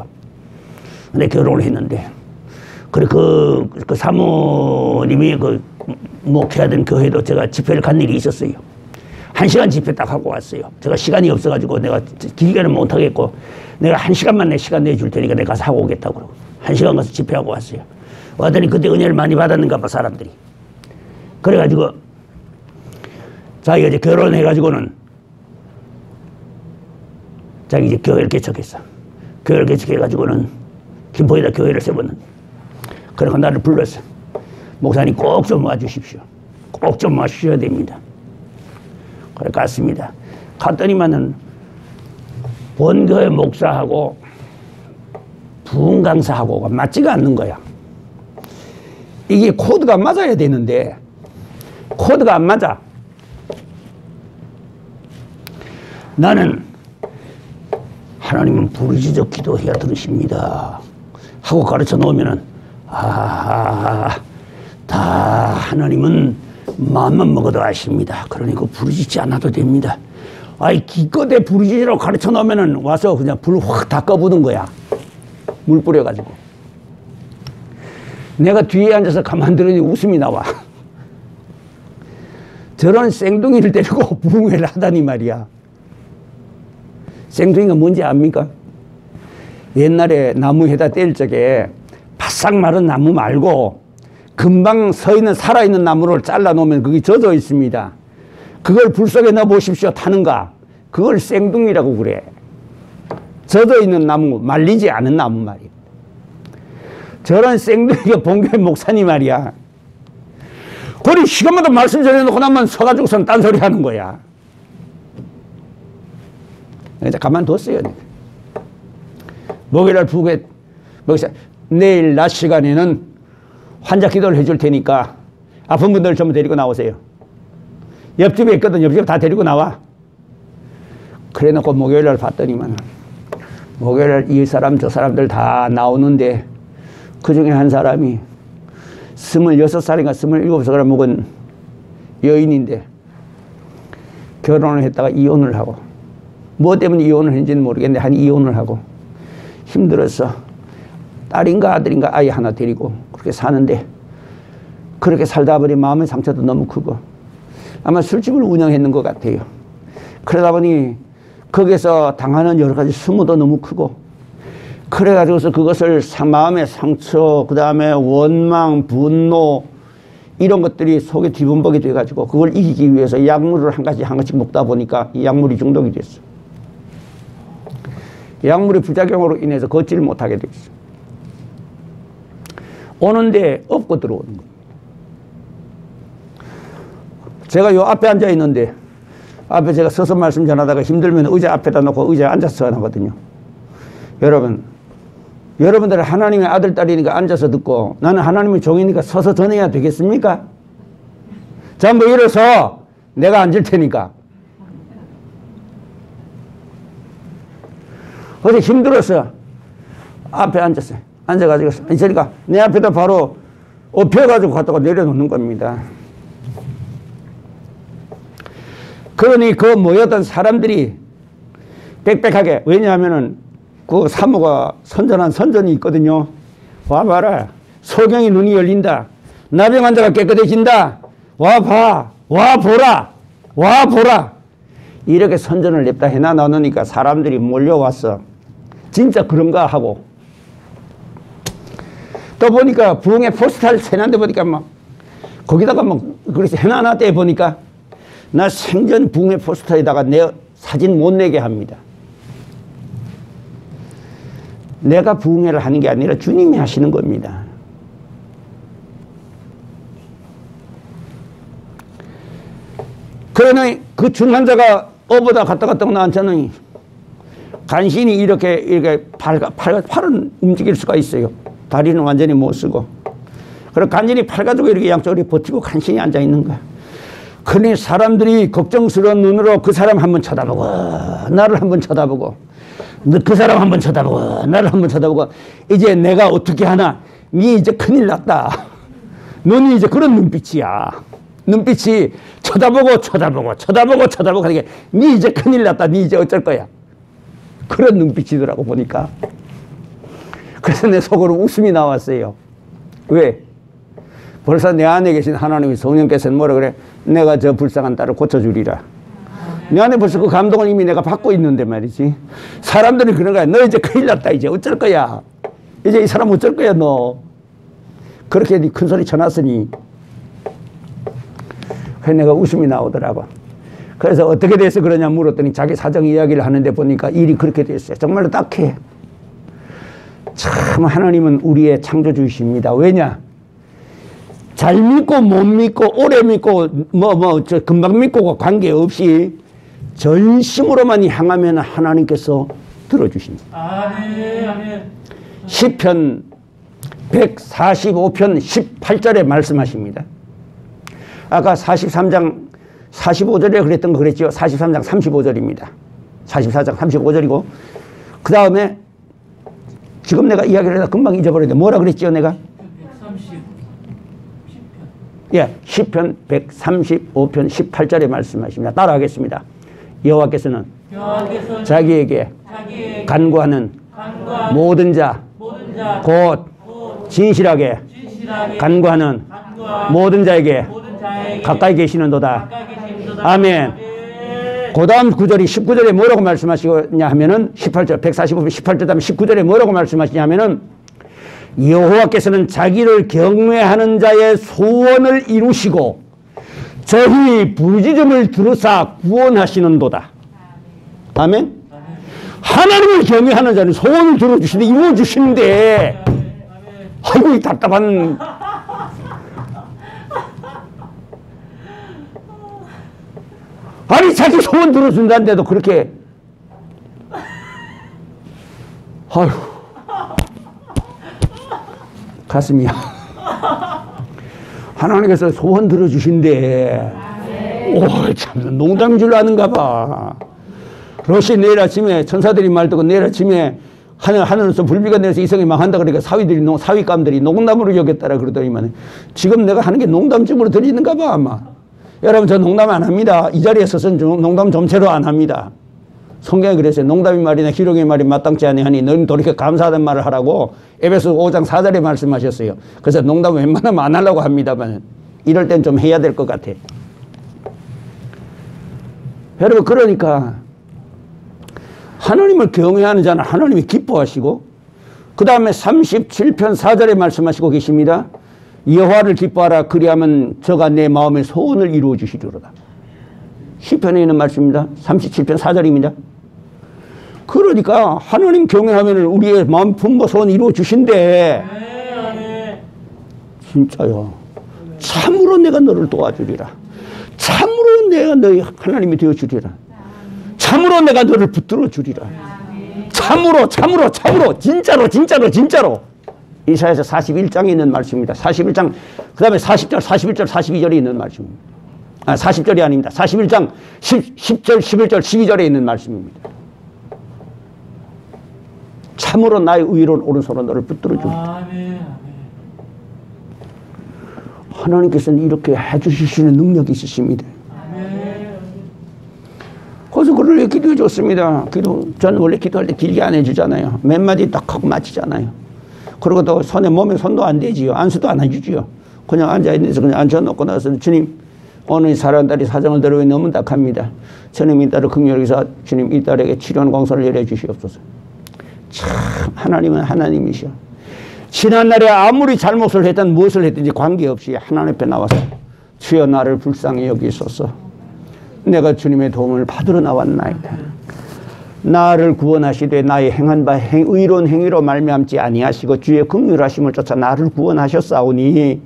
근데 결혼을 했는데 그래, 그 사모님이 그 목회하던 교회도 제가 집회를 간 일이 있었어요. 1시간 집회 딱 하고 왔어요. 제가 시간이 없어가지고 내가 길게는 못하겠고, 내가 1시간만 내 시간 내줄 테니까 내가 가서 하고 오겠다고 그러고 1시간 가서 집회하고 왔어요. 왔더니 그때 은혜를 많이 받았는가 봐, 사람들이. 그래가지고 자기가 이제 결혼해가지고는 자기 이제 교회를 개척했어. 교회를 개척해가지고는 김포에다 교회를 세웠는데, 그래서 나를 불렀어. 목사님 꼭 좀 와주십시오. 꼭 좀 와주셔야 됩니다. 그래 갔습니다. 갔더니만은 본교회 목사하고 부흥 강사하고가 맞지가 않는 거야. 이게 코드가 맞아야 되는데 코드가 안 맞아. 나는 하나님은 부르짖어 기도해야 들으십니다 하고 가르쳐 놓으면은 다 하나님은 마음만 먹어도 아십니다. 그러니까 부르짖지 않아도 됩니다. 아이 기껏해 부르짖으라고 가르쳐 놓으면은 와서 그냥 불 확 다 꺼부는 거야. 물 뿌려가지고. 내가 뒤에 앉아서 가만 들으니 웃음이 나와. 저런 생둥이를 데리고 부흥회를 하다니 말이야. 생둥이가 뭔지 압니까? 옛날에 나무 해다 뗄 적에 바싹 마른 나무 말고 금방 서 있는 살아있는 나무를 잘라 놓으면 거기 젖어 있습니다. 그걸 불 속에 넣어 보십시오. 타는가? 그걸 생둥이라고 그래. 젖어 있는 나무, 말리지 않은 나무 말이야. 저런 생둥이가 본교회 목사님 말이야. 그리 시간마다 말씀 전해놓고 나면 서가지고선 딴소리 하는 거야. 그래서 가만뒀어요. 목요일날 부흥회, 내일 낮 시간에는 환자 기도를 해줄 테니까 아픈 분들 전부 데리고 나오세요. 옆집에 있거든. 옆집 다 데리고 나와. 그래 놓고 목요일날 봤더니만 목요일날 이 사람 저 사람들 다 나오는데 그 중에 한 사람이 26살인가 27살을 먹은 여인인데 결혼을 했다가 이혼을 하고, 뭐 때문에 이혼을 했는지는 모르겠는데 한 이혼을 하고 힘들어서 딸인가 아들인가 아이 하나 데리고 그렇게 사는데, 그렇게 살다 보니 마음의 상처도 너무 크고 아마 술집을 운영했는 것 같아요. 그러다 보니 거기서 당하는 여러 가지 수모도 너무 크고, 그래가지고서 그것을 마음의 상처, 그 다음에 원망, 분노 이런 것들이 속에 뒤범벅이 돼가지고 그걸 이기기 위해서 약물을 한 가지씩 먹다 보니까 이 약물이 중독이 됐어. 약물의 부작용으로 인해서 걷지를 못하게 됐어. 오는데 업고 들어오는 거예요. 제가 요 앞에 앉아 있는데, 앞에 제가 서서 말씀 전하다가 힘들면 의자 앞에다 놓고 의자에 앉아서 하거든요. 여러분들 하나님의 아들, 딸이니까 앉아서 듣고, 나는 하나님의 종이니까 서서 전해야 되겠습니까? 자, 뭐 일어서 내가 앉을 테니까. 어제 힘들어서 앞에 앉았어요. 앉아가지고, 저리가 내 앞에다 바로 엎혀가지고 갖다가 내려놓는 겁니다. 그러니 그 모였던 사람들이 빽빽하게, 왜냐하면은 그 사모가 선전한 선전이 있거든요. 와봐라. 소경이 눈이 열린다. 나병 환자가 깨끗해진다. 와봐. 와보라. 와보라. 이렇게 선전을 냅다 해놔 놔놓으니까 사람들이 몰려왔어. 진짜 그런가 하고. 또 보니까 부흥회 포스터를 해놨는데 보니까 막 거기다가 막 그렇게 해놔놨대 보니까 나 생전 부흥회 포스터에다가 내 사진 못 내게 합니다. 내가 부흥회를 하는 게 아니라 주님이 하시는 겁니다. 그러니 그 중환자가 업어다 갔다 나왔잖아요. 간신히 이렇게 팔은 움직일 수가 있어요. 다리는 완전히 못 쓰고. 그리고 간신히 팔 가지고 이렇게 양쪽으로 버티고 간신히 앉아 있는 거야. 그러니 사람들이 걱정스러운 눈으로 그 사람 한번 쳐다보고, 나를 한번 쳐다보고, 그 사람 한번 쳐다보고, 나를 한번 쳐다보고, 이제 내가 어떻게 하나? 니 이제 큰일 났다. 눈이 이제 그런 눈빛이야. 눈빛이 쳐다보고 하는 게, 니 이제 큰일 났다. 니 이제 어쩔 거야. 그런 눈빛이더라고 보니까. 그래서 내 속으로 웃음이 나왔어요. 왜? 벌써 내 안에 계신 하나님의 성령께서는 뭐라 그래? 내가 저 불쌍한 딸을 고쳐주리라. 내 안에 벌써 그 감동을 이미 내가 받고 있는데 말이지. 사람들이 그런 거야. 너 이제 큰일 났다. 이제 어쩔 거야. 이제 이 사람 어쩔 거야 너. 그렇게 큰 소리 쳐놨으니. 그래서 내가 웃음이 나오더라고. 그래서 어떻게 돼서 그러냐 물었더니 자기 사정 이야기를 하는데 보니까 일이 그렇게 됐어요. 정말로 딱해. 참 하나님은 우리의 창조주이십니다. 왜냐? 잘 믿고 못 믿고 오래 믿고 저 금방 믿고가 관계없이 전심으로만 향하면 하나님께서 들어주십니다. 아멘. 아멘. 시편 145편 18절에 말씀하십니다. 아까 43장 45절에 그랬던 거 그랬죠. 43장 35절입니다. 44장 35절이고 그 다음에 지금 내가 이야기를 해서 금방 잊어버렸는데 뭐라 그랬죠 내가? 130. 예, 시편 135편 18절에 말씀하십니다. 따라하겠습니다. 여호와께서는 자기에게 간구하는 모든 자 곧 진실하게 간구하는 모든 자에게 가까이 계시는도다. 아멘. 그 다음 구절이 19절에 뭐라고 말씀하시냐 하면은 18절 145편 18절 다음 19절에 뭐라고 말씀하시냐 하면은 여호와께서는 자기를 경외하는 자의 소원을 이루시고 저희 부르짖음을 들으사 구원하시는도다. 아멘. 하나님을 경외하는 자는 소원을 들어주시는데 이루어주시는데 아이고 이 답답한 아니 자기 소원 들어준다는데도 그렇게 아휴 가슴이야. 하나님께서 소원 들어주신대. 오, 참 농담인 줄 아는가 봐. 러시 내일 아침에 천사들이 말 듣고 내일 아침에 하늘에서 불비가 내려서 이성이 망한다 그러니까 사위감들이 농담으로 여겼다라 그러더니만 지금 내가 하는 게 농담쯤으로 들리는가 봐 아마. 여러분 저 농담 안 합니다. 이 자리에 서서는 농담 좀채로 안 합니다. 성경에 그랬어요. 농담의 말이나 희롱의 말이 마땅치 아니하니 너는 돌이켜 감사하는 말을 하라고 에베소 5장 4절에 말씀하셨어요. 그래서 농담 웬만하면 안 하려고 합니다만 이럴 땐 좀 해야 될 것 같아. 여러분 그러니까 하나님을 경외하는 자는 하나님이 기뻐하시고 그 다음에 37편 4절에 말씀하시고 계십니다. 여호와를 기뻐하라 그리하면 저가 내 마음의 소원을 이루어 주시리로다. 시편에 있는 말씀입니다. 37편 4절입니다. 그러니까 하나님 경외하면 우리의 마음 품고 소원 이루어 주신대. 진짜요. 참으로 내가 너를 도와주리라. 참으로 내가 너희 하나님이 되어주리라. 참으로 내가 너를 붙들어 주리라. 참으로 진짜로 이사야서 41장에 있는 말씀입니다. 41장 그 다음에 40절 41절 42절에 있는 말씀입니다. 40절이 아닙니다. 41장 10절 11절 12절에 있는 말씀입니다. 참으로 나의 의로운 오른손으로 너를 붙들어 주리라. 하나님께서는 이렇게 해주실 수 있는 능력이 있으십니다. 그래서 그를 기도해 줬습니다. 저는 원래 기도할 때 길게 안 해주잖아요. 몇 마디 딱 하고 마치잖아요. 그리고 또 몸에 손도 안 대지요. 안수도 안 해주지요. 그냥 앉아있는데서 그냥 앉혀놓고 나서 주님 오늘 사랑 딸이 사정을 들으니 너무 딱합니다. 주님 이 딸을 긍휼히 여기서 주님 이 딸에게 치료하는 공선을 열어 주시옵소서. 참 하나님은 하나님이시오. 지난날에 아무리 잘못을 했든 무엇을 했든지 관계없이 하나님 앞에 나와서 주여 나를 불쌍히 여기소서. 내가 주님의 도움을 받으러 나왔나이다. 나를 구원하시되 나의 행한 바 의로운 행위로 말미암지 아니하시고 주의 긍휼하심을 쫓아 나를 구원하셨사오니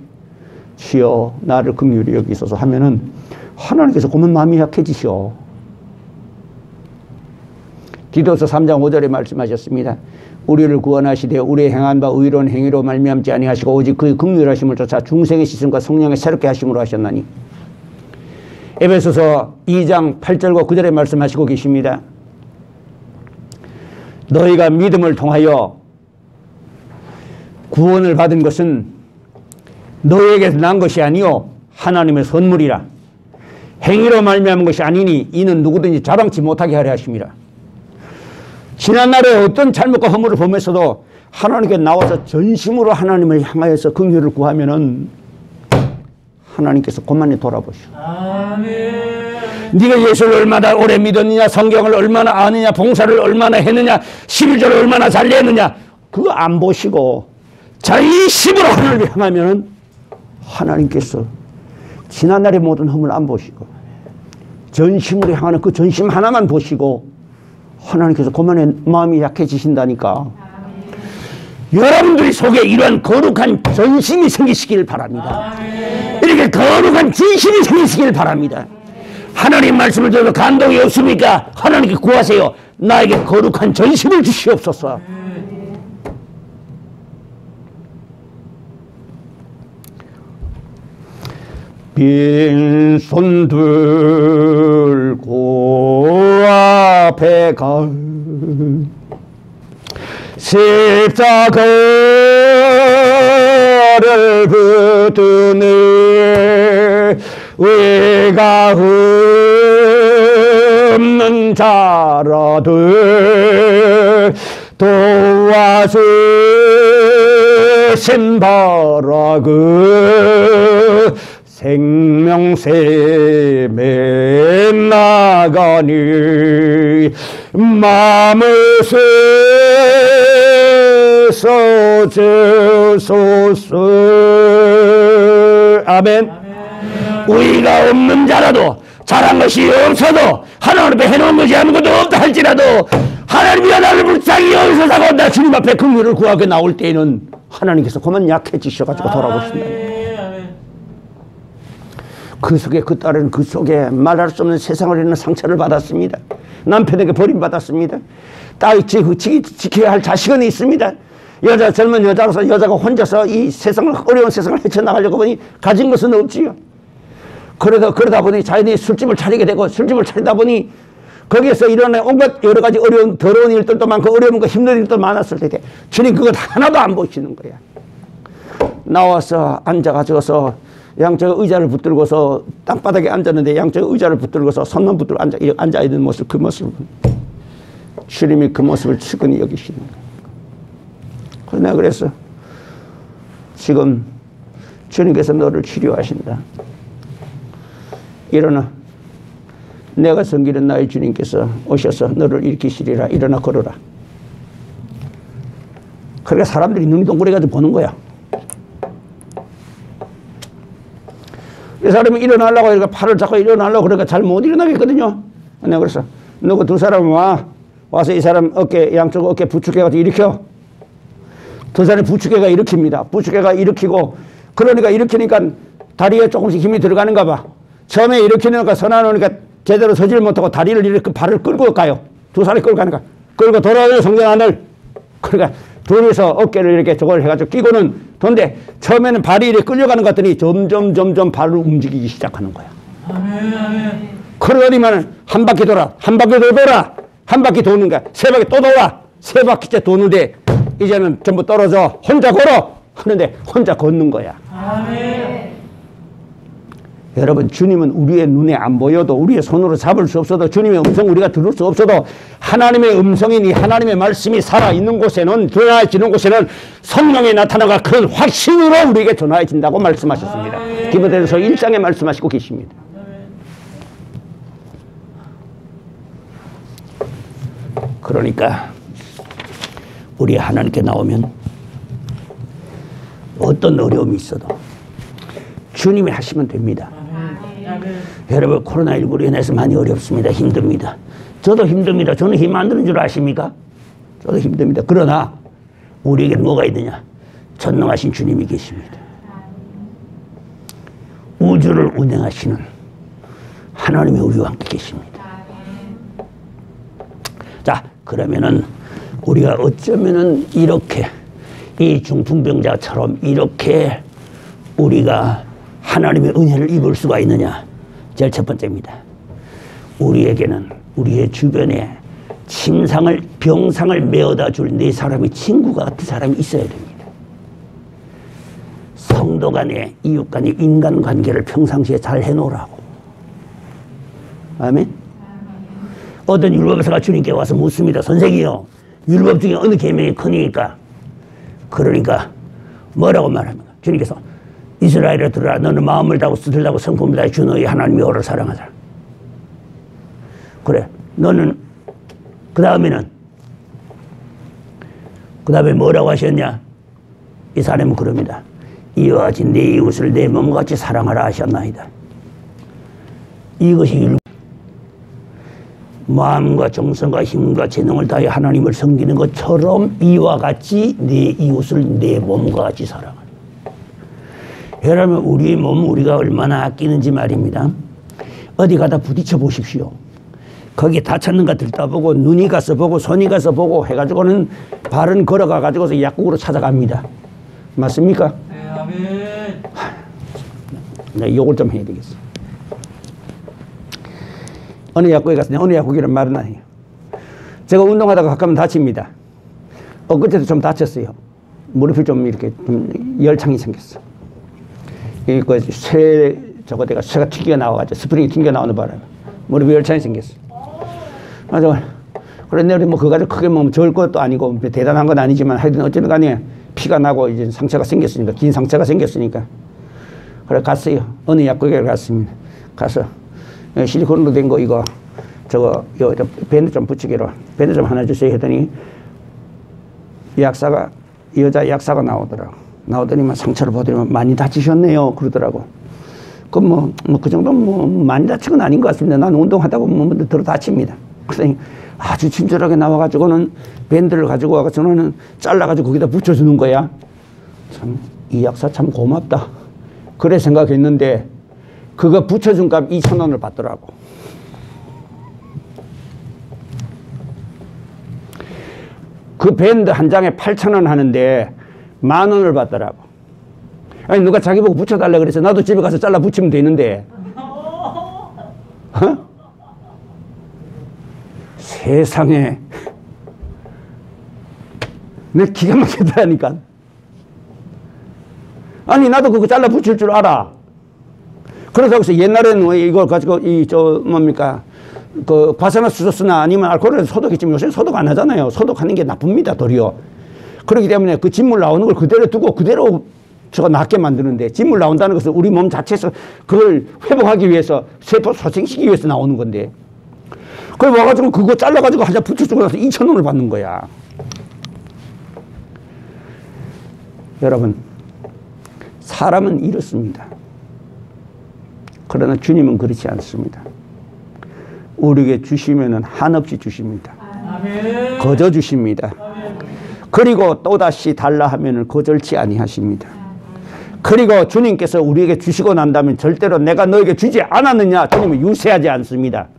주여 나를 긍휼히 여기소서 하면은 하나님께서 그만 마음이 약해지셔. 디도서 3장 5절에 말씀하셨습니다. 우리를 구원하시되 우리의 행한 바 의로운 행위로 말미암지 아니하시고 오직 그의 긍휼하심을 쫓아 중생의 시선과 성령의 새롭게 하심으로 하셨나니. 에베소서 2장 8절과 9절에 말씀하시고 계십니다. 너희가 믿음을 통하여 구원을 받은 것은 너희에게서 난 것이 아니요 하나님의 선물이라. 행위로 말미암은 것이 아니니 이는 누구든지 자랑치 못하게 하려 하심이라. 지난날에 어떤 잘못과 허물을 범했어도 하나님께 나와서 전심으로 하나님을 향하여서 긍휼을 구하면은 하나님께서 그만히 돌아보시오. 아멘. 네가 예수를 얼마나 오래 믿었느냐, 성경을 얼마나 아느냐, 봉사를 얼마나 했느냐, 11절을 얼마나 잘 냈느냐, 그거 안 보시고 전심으로 하나님을 향하면은 하나님께서 지난날의 모든 흠을 안 보시고 전심으로 향하는 그 전심 하나만 보시고 하나님께서 그만에 마음이 약해지신다니까. 여러분들이 속에 이러한 거룩한 전심이 생기시길 바랍니다. 이렇게 거룩한 진심이 생기시길 바랍니다. 하나님 말씀을 들어도 감동이 없습니까? 하나님께 구하세요. 나에게 거룩한 전심을 주시옵소서. 빈손 들고 앞에 가 십자가를 붙드네 의가 없는 자라도 도와주신 바라그 생명샘에 나가니 마음을 써주소서. 아멘. 우리가 없는 자라도 잘한 것이 없어도 하나님 앞에 해놓은 것이 아무것도 없다 할지라도 하나님이 나를 불쌍히 여기서사고 나 주님 앞에 긍휼을 구하게 나올 때에는 하나님께서 그만 약해지셔가지고 돌아보신다. 그 속에 그 딸은 그 속에 말할 수 없는 세상을 이루는 상처를 받았습니다. 남편에게 버림받았습니다. 딸이 지켜야 할 자식은 있습니다. 젊은 여자로서 여자가 혼자서 이 세상을, 어려운 세상을 헤쳐나가려고 보니 가진 것은 없지요. 그러다 보니 자연히 술집을 차리게 되고, 술집을 차리다 보니 거기에서 일어나는 온갖 여러 가지 어려운, 더러운 일들도 많고 어려운 거 힘든 일도 많았을 때 주님 그것 하나도 안 보시는 거야. 나와서 앉아가지고서 양쪽 의자를 붙들고서 땅바닥에 앉았는데 양쪽 의자를 붙들고서 손만 붙들고 앉아있는 모습, 그 모습, 주님이 그 모습을 측은히 여기시는 거예요. 그래서 내가 그랬어. 지금 주님께서 너를 치료하신다. 일어나. 내가 섬기는 나의 주님께서 오셔서 너를 일으키시리라. 일어나 걸어라. 그러니까 사람들이 눈이 동그래가지고 보는 거야. 이 사람이 일어나려고 그러니까 팔을 잡고 일어나려고 그러니까 잘 못 일어나겠거든요. 내가 그래서 너그 두 사람 와서 이 사람 어깨, 양쪽 어깨 부축해가지고 일으켜. 두 사람이 부축해가 일으킵니다. 부축해가 일으키고, 그러니까 일으키니까 다리에 조금씩 힘이 들어가는가 봐. 처음에 일으키니까 선안오니까 제대로 서질 못하고 다리를 이렇게 발을 끌고 가요. 두 사람이 끌고 가니까. 끌고 돌아오는 성전 안을. 그러니까 둘이서 어깨를 이렇게 저걸 해가지고 끼고는 돈데 처음에는 발이 이렇게 끌려가는 것 같더니 점점 발을 움직이기 시작하는 거야. 아멘. 그러더니만 한 바퀴 돌아, 한 바퀴 더 돌아, 한 바퀴 도는 거야. 세 바퀴 또 돌아, 세 바퀴째 도는데 이제는 전부 떨어져 혼자 걸어 하는데 혼자 걷는 거야. 아멘. 여러분, 주님은 우리의 눈에 안 보여도, 우리의 손으로 잡을 수 없어도, 주님의 음성 우리가 들을 수 없어도 하나님의 음성이니 하나님의 말씀이 살아있는 곳에는, 전하여지는 곳에는 성령이 나타나가 큰 확신으로 우리에게 전하여진다고 말씀하셨습니다. 디모데전서 1장에 말씀하시고 계십니다. 그러니까 우리 하나님께 나오면 어떤 어려움이 있어도 주님이 하시면 됩니다. 여러분, 코로나19로 인해서 많이 어렵습니다. 힘듭니다. 저도 힘듭니다. 저는 힘 안 드는 줄 아십니까? 저도 힘듭니다. 그러나 우리에게 뭐가 있느냐? 전능하신 주님이 계십니다. 우주를 운행하시는 하나님이 우리와 함께 계십니다. 자, 그러면은 우리가 어쩌면은 이렇게 이 중풍병자처럼 이렇게 우리가 하나님의 은혜를 입을 수가 있느냐? 제일 첫 번째입니다. 우리에게는 우리의 주변에 침상을, 병상을 메어다 줄 네 사람이, 친구가 같은 사람이 있어야 됩니다. 성도 간의, 이웃 간의 인간관계를 평상시에 잘 해놓으라고. 아멘? 어떤 율법사가 주님께 와서 묻습니다. 선생이요, 율법 중에 어느 계명이 크니까? 그러니까 뭐라고 말합니까? 주님께서 이스라엘에 들어라. 너는 마음을 다하고 뜻을 다하고 성품을 다해 주 너희 하나님 여호와를 사랑하자. 그래. 너는 그 다음에 뭐라고 하셨냐? 이 사람은 그럽니다. 이와 같이 내 이웃을 내 몸과 같이 사랑하라 하셨나이다. 이것이 마음과 정성과 힘과 재능을 다해 하나님을 섬기는 것처럼 이와 같이 내 이웃을 내 몸과 같이 사랑하라. 여러분, 우리의 몸 우리가 얼마나 아끼는지 말입니다. 어디 가다 부딪혀 보십시오. 거기 다쳤는가 들다보고 눈이 가서 보고 손이 가서 보고 해가지고는 발은 걸어가 가지고서 약국으로 찾아갑니다. 맞습니까? 네, 아멘. 내가 욕을 좀 해야 되겠어. 어느 약국에 갔으니 어느 약국이란 말은 아니에요. 제가 운동하다가 가끔 다칩니다. 엊그제도 좀 다쳤어요. 무릎이 좀 이렇게 좀 열창이 생겼어. 그 저거 쇠가 튕겨 나와가지고 스프링이 튕겨 나오는 바람에 무릎이 열창이 생겼어. 맞아. 그런데 우리 뭐 그거 가지고 크게 뭐 좋을 것도 아니고 대단한 건 아니지만 하여튼 어쨌든 간에 피가 나고 이제 상처가 생겼으니까, 긴 상처가 생겼으니까. 그래 갔어요. 어느 약국에 갔습니다. 가서 실리콘으로 된 거 이거 저거 요 밴드 좀 붙이기로 밴드 좀 하나 주세요 했더니 약사가 여자 약사가 나오더니만 상처를 보더니 많이 다치셨네요 그러더라고. 그럼 뭐 그 정도 뭐 많이 다친 건 아닌 것 같습니다. 나는 운동하다 보면 더 다칩니다. 그러더니 아주 친절하게 나와가지고는 밴드를 가지고 와서 저는 잘라가지고 거기다 붙여주는 거야. 참 이 약사 참 고맙다. 그래 생각했는데 그거 붙여준 값 2,000원을 받더라고. 그 밴드 한 장에 8,000원 하는데 10,000원을 받더라고. 아니 누가 자기 보고 붙여달라 그래서 나도 집에 가서 잘라 붙이면 되는데. 어? 세상에. 내 기가 막히더라니까. 아니 나도 그거 잘라 붙일 줄 알아. 그래서 옛날에는 이걸 가지고 뭡니까 그 과산화수소수나 아니면 알코올을 소독했지만 요새는 소독 안 하잖아요. 소독하는 게 나쁩니다 도리어. 그렇기 때문에 그 진물 나오는 걸 그대로 두고 그대로 저거 낫게 만드는데, 진물 나온다는 것은 우리 몸 자체에서 그걸 회복하기 위해서 세포 소생시키기 위해서 나오는 건데, 그래 와가지고 그거 잘라가지고 하자 붙여주고 나서 2,000원을 받는 거야. 여러분, 사람은 이렇습니다. 그러나 주님은 그렇지 않습니다. 우리에게 주시면은 한없이 주십니다. 아멘. 거저 주십니다. 그리고 또다시 달라 하면은 거절치 아니하십니다. 그리고 주님께서 우리에게 주시고 난다면 절대로 내가 너에게 주지 않았느냐 주님은 유세하지 않습니다.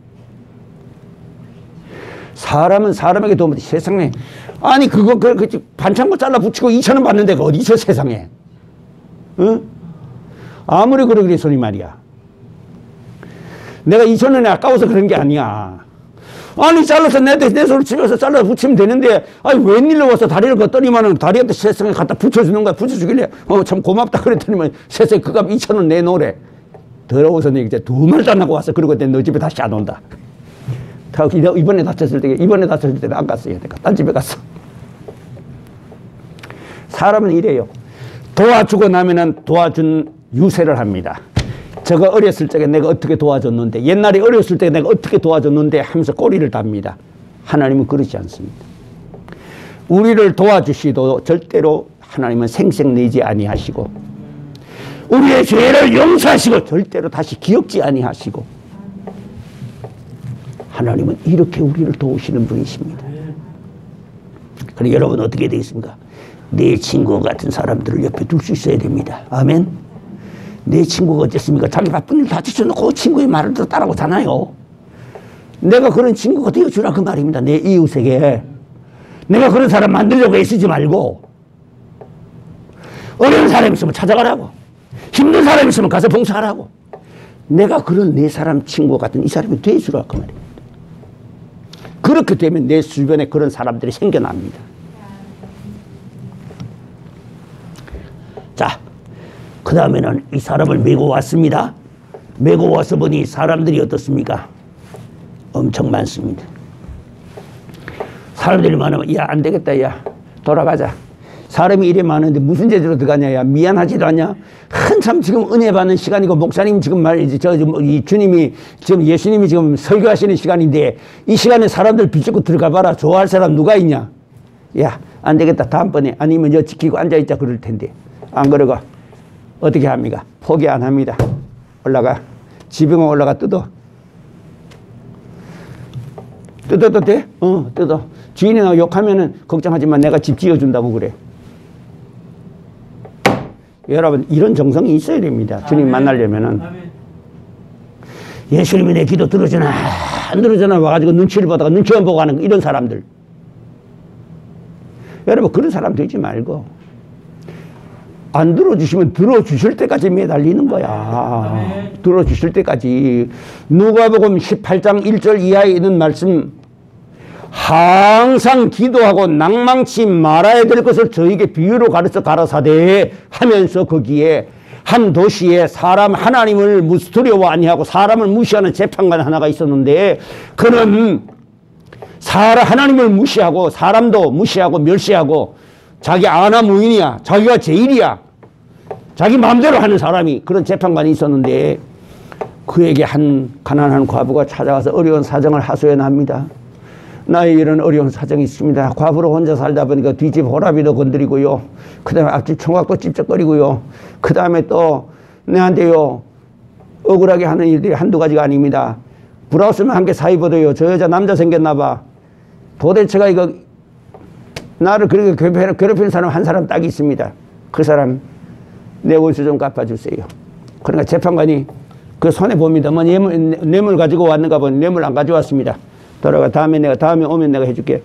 사람은 사람에게 도움을 세상에 아니 그거 반창고 잘라 붙이고 2,000원 받는 데가 어디 있어 세상에. 응? 아무리 그러겠소니 말이야. 내가 2,000원이 아까워서 그런 게 아니야. 아니 잘라서 내 손으로 집에서 잘라 붙이면 되는데 아니 웬일로 와서 다리를 걷더니만은 다리한테 세상에 갖다 붙여주는 거야. 붙여주길래 참 고맙다 그랬더니만 세상에 그 값 2,000원 내놓으래. 더러워서 내가 이제 두 말도 안 하고 왔어. 그리고 너 집에 다시 안 온다. 이번에 다쳤을 때는 안 갔어요. 내가 딴 집에 갔어. 사람은 이래요. 도와주고 나면은 도와준 유세를 합니다. 저거 어렸을 적에 내가 어떻게 도와줬는데, 옛날에 어렸을 때 내가 어떻게 도와줬는데 하면서 꼬리를 답니다. 하나님은 그렇지 않습니다. 우리를 도와주시도 절대로 하나님은 생색내지 아니하시고, 우리의 죄를 용서하시고 절대로 다시 기억지 아니하시고, 하나님은 이렇게 우리를 도우시는 분이십니다. 그럼 여러분 어떻게 되겠습니까? 내 친구 같은 사람들을 옆에 둘 수 있어야 됩니다. 아멘. 내 친구가 어쨌습니까? 자기 바쁜 일 다 지쳐놓고 친구의 말을 또 따라오잖아요. 내가 그런 친구가 되어주라 그 말입니다. 내 이웃에게. 내가 그런 사람 만들려고 애쓰지 말고, 어려운 사람 있으면 찾아가라고, 힘든 사람 있으면 가서 봉사하라고. 내가 그런 내 사람 친구 같은 이 사람이 되어주라 그 말입니다. 그렇게 되면 내 주변에 그런 사람들이 생겨납니다. 자, 그 다음에는 이 사람을 메고 왔습니다. 메고 와서 보니 사람들이 어떻습니까? 엄청 많습니다. 사람들이 많으면 야, 안 되겠다. 야, 돌아가자. 사람이 이래 많은데 무슨 제대로 들어가냐. 야, 미안하지도 않냐. 한참 지금 은혜 받는 시간이고 목사님 지금 이 주님이 지금 예수님이 지금 설교하시는 시간인데 이 시간에 사람들 비집고 들어가 봐라. 좋아할 사람 누가 있냐. 야, 안 되겠다. 다음번에 아니면 여 지키고 앉아있자 그럴 텐데 안 그러고 어떻게 합니까? 포기 안 합니다. 올라가. 지붕에 올라가 뜯어. 뜯어도 돼? 뜯어. 주인이나 욕하면은 걱정하지만 내가 집 지어준다고 그래. 여러분, 이런 정성이 있어야 됩니다. 주님 만나려면은. 예수님이 내 기도 들어주나, 안 들어주나 와가지고 눈치를 보다가 눈치만 보고 하는 이런 사람들. 여러분, 그런 사람 되지 말고, 안 들어주시면 들어주실 때까지 매달리는 거야. 들어주실 때까지. 누가복음 18장 1절 이하에 있는 말씀, 항상 기도하고 낭망치 말아야 될 것을 저에게 비유로 가르쳐 가라사대 하면서 거기에 한 도시에 사람 하나님을 두려워 아니하고 사람을 무시하는 재판관 하나가 있었는데 그는 하나님을 무시하고 사람도 무시하고 멸시하고 자기 아나무인이야. 자기가 제일이야. 자기 마음대로 하는 사람이 그런 재판관이 있었는데 그에게 한 가난한 과부가 찾아와서 어려운 사정을 하소연합니다. 나의 이런 어려운 사정이 있습니다. 과부로 혼자 살다 보니까 뒷집 호라비도 건드리고요. 그 다음에 앞집 총각도 찝쩍거리고요. 그 다음에 또 내한테요 억울하게 하는 일들이 한두 가지가 아닙니다. 브라우스만 한 개 사입어도요. 저 여자 남자 생겼나 봐. 도대체가 이거 나를 그렇게 괴롭히는 사람 한 사람 딱 있습니다. 그 사람 내 원수 좀 갚아주세요. 그러니까 재판관이 그 손에 봅니다. 뭐 뇌물 가지고 왔는가 보니 뇌물 안 가져왔습니다. 돌아가. 다음에 오면 내가 해줄게.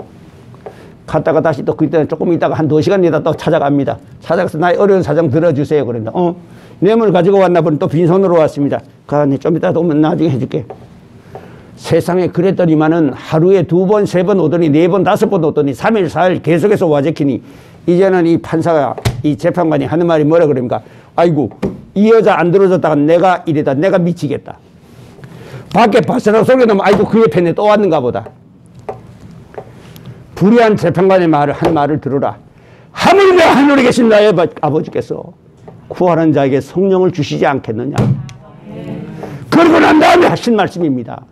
갔다가 다시 또 그때 조금 있다가 한 2시간 있다 또 찾아갑니다. 찾아가서 나의 어려운 사정 들어주세요. 그런다. 뇌물 가지고 왔나 보니 또 빈손으로 왔습니다. 좀 이따 오면 나중에 해줄게. 세상에 그랬더니만은 하루에 2번, 3번 오더니 4번, 5번 오더니 3일, 4일 계속해서 와제키니 이제는 이 판사가 이 재판관이 하는 말이 뭐라 그럽니까? 아이고 이 여자 안 들어줬다가 내가 이래다. 내가 미치겠다. 밖에 바스락 소리가 나면 아이고 그 옆에 또 왔는가 보다. 불의한 재판관의 한 말을 들으라. 하물며 하늘에 계신 나의 아버지께서 구하는 자에게 성령을 주시지 않겠느냐. 그러고 난 다음에 하신 말씀입니다.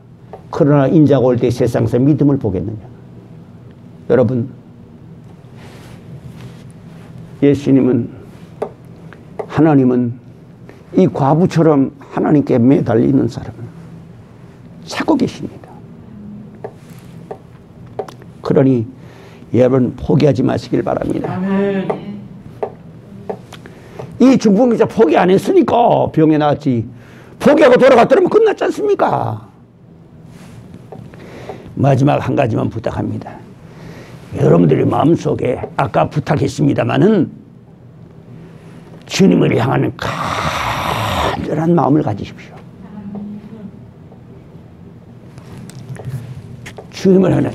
그러나 인자가 올 때 세상에서 믿음을 보겠느냐. 여러분, 예수님은 하나님은 이 과부처럼 하나님께 매달리는 사람을 찾고 계십니다. 그러니 여러분 포기하지 마시길 바랍니다. 아멘. 이 중풍기자 포기 안 했으니까 병에 나왔지. 포기하고 돌아갔더라면 끝났지 않습니까? 마지막 한 가지만 부탁합니다. 여러분들의 마음속에 아까 부탁했습니다마는 주님을 향하는 간절한 마음을 가지십시오. 주님을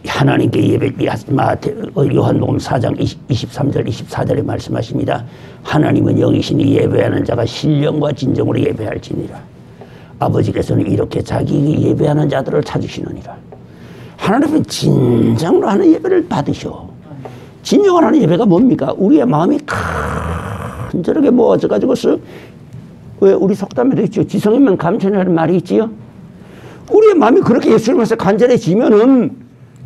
하나님께 요한복음 4장 23절 24절에 말씀하십니다. 하나님은 영이시니 예배하는 자가 신령과 진정으로 예배할지니라. 아버지께서는 이렇게 자기 예배하는 자들을 찾으시느니라. 하나님은 진정으로 하는 예배를 받으셔. 진정으로 하는 예배가 뭡니까? 우리의 마음이 간절하게 모아져가지고서 왜 우리 속담에도 있죠. 지성이면 감천이라는 말이 있지요. 우리의 마음이 그렇게 예수님에서 간절해지면은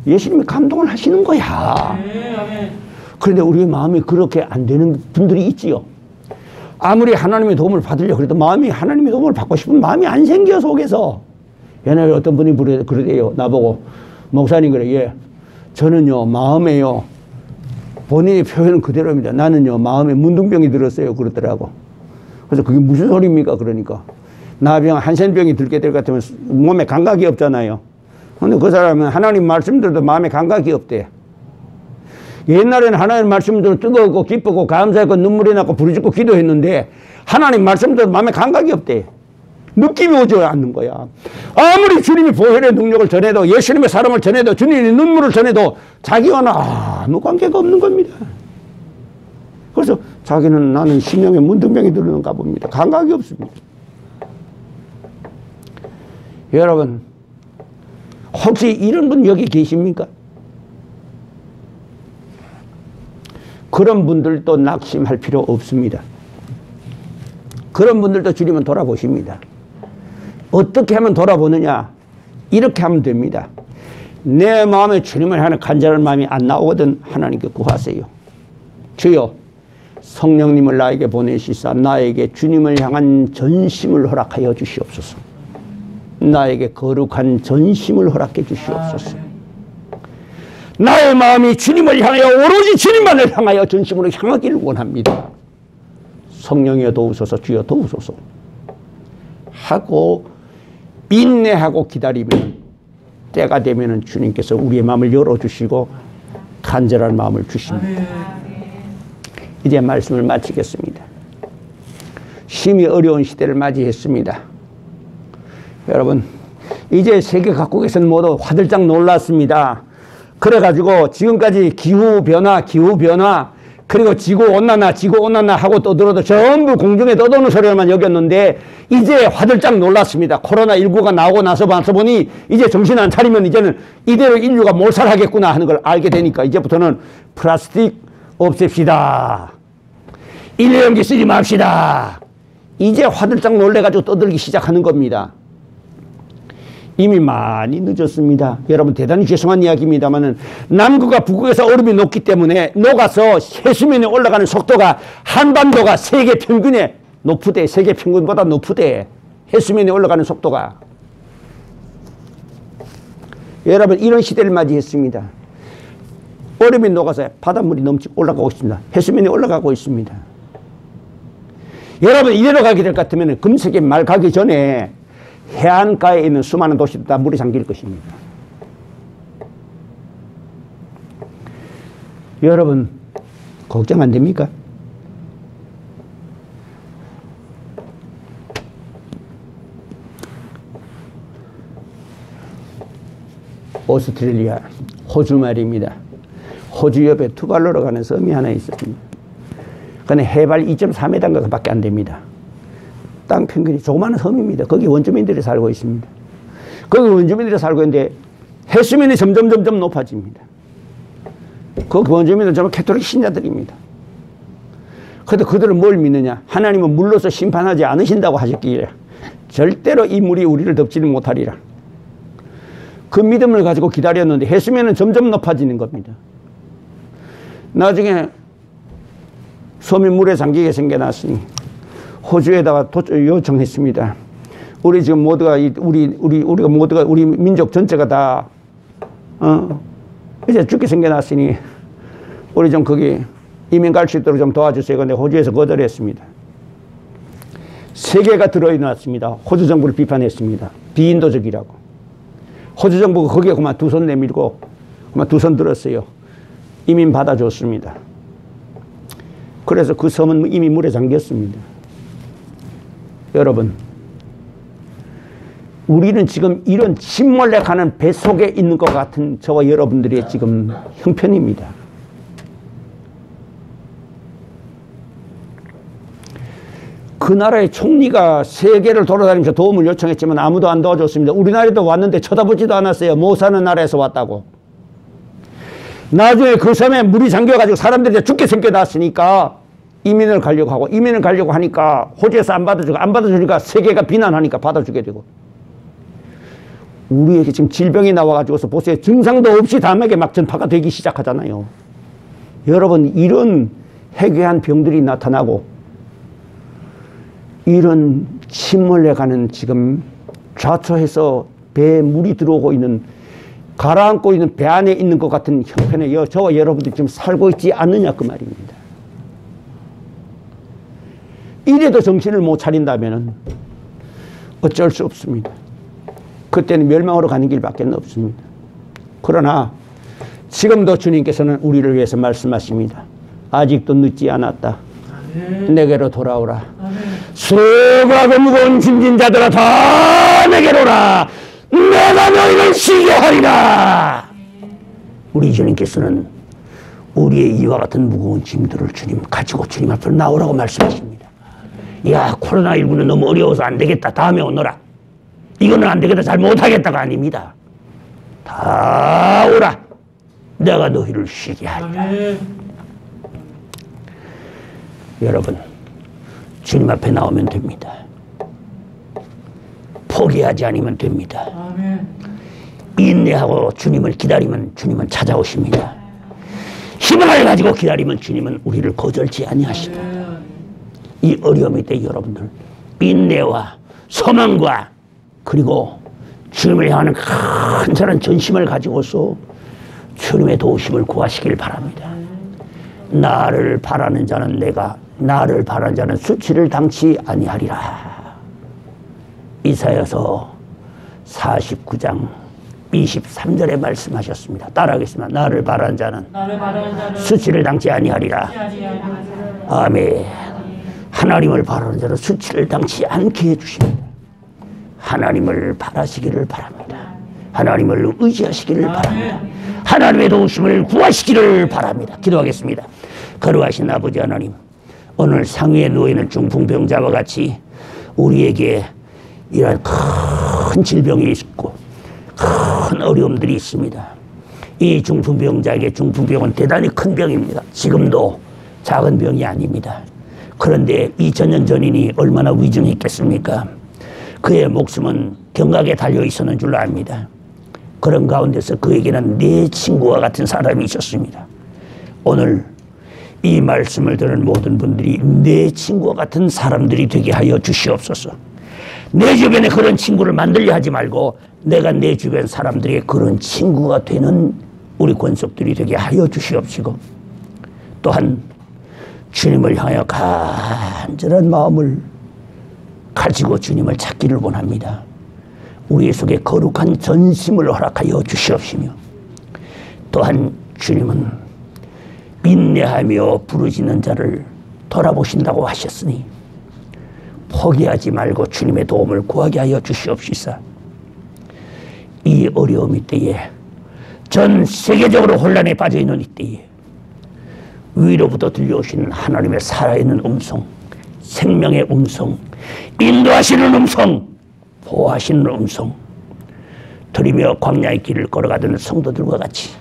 예수님이 감동을 하시는 거야. 그런데 우리의 마음이 그렇게 안 되는 분들이 있지요. 아무리 하나님의 도움을 받으려고 해도 마음이 하나님의 도움을 받고 싶은 마음이 안 생겨 속에서. 옛날에 어떤 분이 그러대요. 나보고 목사님 그래. 예, 저는요 마음에요 본인의 표현은 그대로입니다. 나는요 마음에 문둥병이 들었어요 그러더라고. 그래서 그게 무슨 소리입니까? 그러니까 나병 한센병이 들게 될 것 같으면 몸에 감각이 없잖아요. 근데 그 사람은 하나님 말씀들도 마음에 감각이 없대. 옛날에는 하나님 말씀들 뜨거웠고 기쁘고 감사했고 눈물이 나고 부르짖고 기도했는데 하나님 말씀들 마음에 감각이 없대. 느낌이 오지 않는 거야. 아무리 주님이 보혈의 능력을 전해도 예수님의 사랑을 전해도 주님의 눈물을 전해도 자기와는 아무 관계가 없는 겁니다. 그래서 자기는 나는 심령에 문둥병이 들었는가 봅니다. 감각이 없습니다. 여러분 혹시 이런 분 여기 계십니까? 그런 분들도 낙심할 필요 없습니다. 그런 분들도 주님은 돌아보십니다. 어떻게 하면 돌아보느냐? 이렇게 하면 됩니다. 내 마음에 주님을 하는 간절한 마음이 안 나오거든 하나님께 구하세요. 주여 성령님을 나에게 보내시사 나에게 주님을 향한 전심을 허락하여 주시옵소서. 나에게 거룩한 전심을 허락해 주시옵소서. 나의 마음이 주님을 향하여 오로지 주님만을 향하여 전심으로 향하기를 원합니다. 성령이여 도우소서. 주여 도우소서 하고 인내하고 기다리면 때가 되면 주님께서 우리의 마음을 열어주시고 간절한 마음을 주십니다. 이제 말씀을 마치겠습니다. 심히 어려운 시대를 맞이했습니다. 여러분 이제 세계 각국에서는 모두 화들짝 놀랐습니다. 그래가지고 지금까지 기후변화 그리고 지구온난화 하고 떠들어도 전부 공중에 떠도는 소리만 여겼는데 이제 화들짝 놀랐습니다. 코로나19가 나오고 나서 보니 이제 정신 안 차리면 이제는 이대로 인류가 몰살하겠구나 하는 걸 알게 되니까 이제부터는 플라스틱 없앱시다. 일회용기 쓰지 맙시다. 이제 화들짝 놀래가지고 떠들기 시작하는 겁니다. 이미 많이 늦었습니다. 여러분 대단히 죄송한 이야기입니다만 남극과 북극에서 얼음이 녹기 때문에 녹아서 해수면에 올라가는 속도가 한반도가 세계 평균에 높으대. 세계 평균보다 높으대. 해수면에 올라가는 속도가. 여러분 이런 시대를 맞이했습니다. 얼음이 녹아서 바닷물이 넘치고 올라가고 있습니다. 해수면이 올라가고 있습니다. 여러분 이대로 가게 될 것 같으면 금세기 말 가기 전에 해안가에 있는 수많은 도시도 다 물에 잠길 것입니다. 여러분 걱정 안 됩니까? 오스트레일리아 호주 말입니다. 호주 옆에 투발로로 가는 섬이 하나 있었습니다. 그런데 해발 2.4m 밖에 안 됩니다. 땅 평균이 조그마한 섬입니다. 거기 원주민들이 살고 있습니다. 거기 원주민들이 살고 있는데 해수면이 점점 높아집니다. 거기 원주민들은 정말 캐톨릭 신자들입니다. 그런데 그들은 뭘 믿느냐? 하나님은 물로서 심판하지 않으신다고 하셨기에 절대로 이 물이 우리를 덮지는 못하리라. 그 믿음을 가지고 기다렸는데 해수면은 점점 높아지는 겁니다. 나중에 섬이 물에 잠기게 생겨났으니 호주에다가 요청했습니다. 우리 지금 모두가 우리 민족 전체가 다 이제 죽게 생겨났으니 우리 좀 거기 이민 갈 수 있도록 좀 도와주세요. 근데 호주에서 거절했습니다. 세계가 들어일어났습니다. 호주 정부를 비판했습니다. 비인도적이라고. 호주 정부가 거기에 그만 두 손 내밀고 그만 두 손 들었어요. 이민 받아줬습니다. 그래서 그 섬은 이미 물에 잠겼습니다. 여러분 우리는 지금 이런 침몰래 가는 배 속에 있는 것 같은 저와 여러분들의 지금 형편입니다. 그 나라의 총리가 세계를 돌아다니면서 도움을 요청했지만 아무도 안 도와줬습니다. 우리나라에도 왔는데 쳐다보지도 않았어요. 못 사는 나라에서 왔다고. 나중에 그 섬에 물이 잠겨가지고 사람들이 죽게 생겨났으니까 이민을 가려고 하고 이민을 가려고 하니까 호주에서 안 받아주니까 세계가 비난하니까 받아주게 되고 우리에게 지금 질병이 나와가지고서 보세요. 증상도 없이 담에게 막 전파가 되기 시작하잖아요. 여러분 이런 해괴한 병들이 나타나고 이런 침몰래 가는 지금 좌초해서 배에 물이 들어오고 있는 가라앉고 있는 배 안에 있는 것 같은 형편에 저와 여러분들이 지금 살고 있지 않느냐 그 말입니다. 이래도 정신을 못 차린다면 어쩔 수 없습니다. 그때는 멸망으로 가는 길밖에 없습니다. 그러나 지금도 주님께서는 우리를 위해서 말씀하십니다. 아직도 늦지 않았다. 아멘. 내게로 돌아오라. 수고하고 무거운 짐진 자들아 다 내게로 오라. 내가 너희를 쉬게 하리라. 우리 주님께서는 우리의 이와 같은 무거운 짐들을 주님 가지고 주님 앞으로 나오라고 말씀하십니다. 야 코로나19는 너무 어려워서 안 되겠다. 다음에 오너라. 이거는 안 되겠다. 잘 못하겠다가 아닙니다. 다 오라. 내가 너희를 쉬게 하리라. 여러분, 주님 앞에 나오면 됩니다. 포기하지 않으면 됩니다. 아멘. 인내하고 주님을 기다리면 주님은 찾아오십니다. 희망을 가지고 기다리면 주님은 우리를 거절지 아니하시다. 이 어려움일 때 여러분들 인내와 소망과 그리고 주님을 향하는 간절한 전심을 가지고서 주님의 도우심을 구하시길 바랍니다. 나를 바라는 자는 나를 바라는 자는 수치를 당치 아니하리라. 이사야서 49장 23절에 말씀하셨습니다. 따라하겠습니다. 나를 바라는 자는 수치를 당치 아니하리라. 아멘. 하나님을 바라는 자는 수치를 당치 않게 해주십니다. 하나님을 바라시기를 바랍니다. 하나님을 의지하시기를 바랍니다. 하나님의 도우심을 구하시기를 바랍니다. 기도하겠습니다. 거룩하신 아버지 하나님, 오늘 상위에 누워있는 중풍병자와 같이 우리에게 이런 큰 질병이 있고 큰 어려움들이 있습니다. 이 중풍병자에게 중풍병은 대단히 큰 병입니다. 지금도 작은 병이 아닙니다. 그런데 2000년 전이니 얼마나 위중했겠습니까? 그의 목숨은 경각에 달려 있었는 줄 압니다. 그런 가운데서 그에게는 내 친구와 같은 사람이 있었습니다. 오늘 이 말씀을 들은 모든 분들이 내 친구와 같은 사람들이 되게 하여 주시옵소서. 내 주변에 그런 친구를 만들려 하지 말고 내가 내 주변 사람들에게 그런 친구가 되는 우리 권속들이 되게 하여 주시옵시고, 또한 주님을 향하여 간절한 마음을 가지고 주님을 찾기를 원합니다. 우리 속에 거룩한 전심을 허락하여 주시옵시며, 또한 주님은 인내하며 부르짖는 자를 돌아보신다고 하셨으니 포기하지 말고 주님의 도움을 구하게 하여 주시옵시사. 이 어려움 이때에, 전 세계적으로 혼란에 빠져있는 이때에 위로부터 들려오시는 하나님의 살아있는 음성, 생명의 음성, 인도하시는 음성, 보호하시는 음성 들으며 광야의 길을 걸어가던 성도들과 같이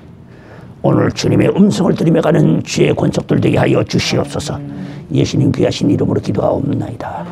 오늘 주님의 음성을 들으며 가는 주의 권속들 되게 하여 주시옵소서. 예수님 귀하신 이름으로 기도하옵나이다.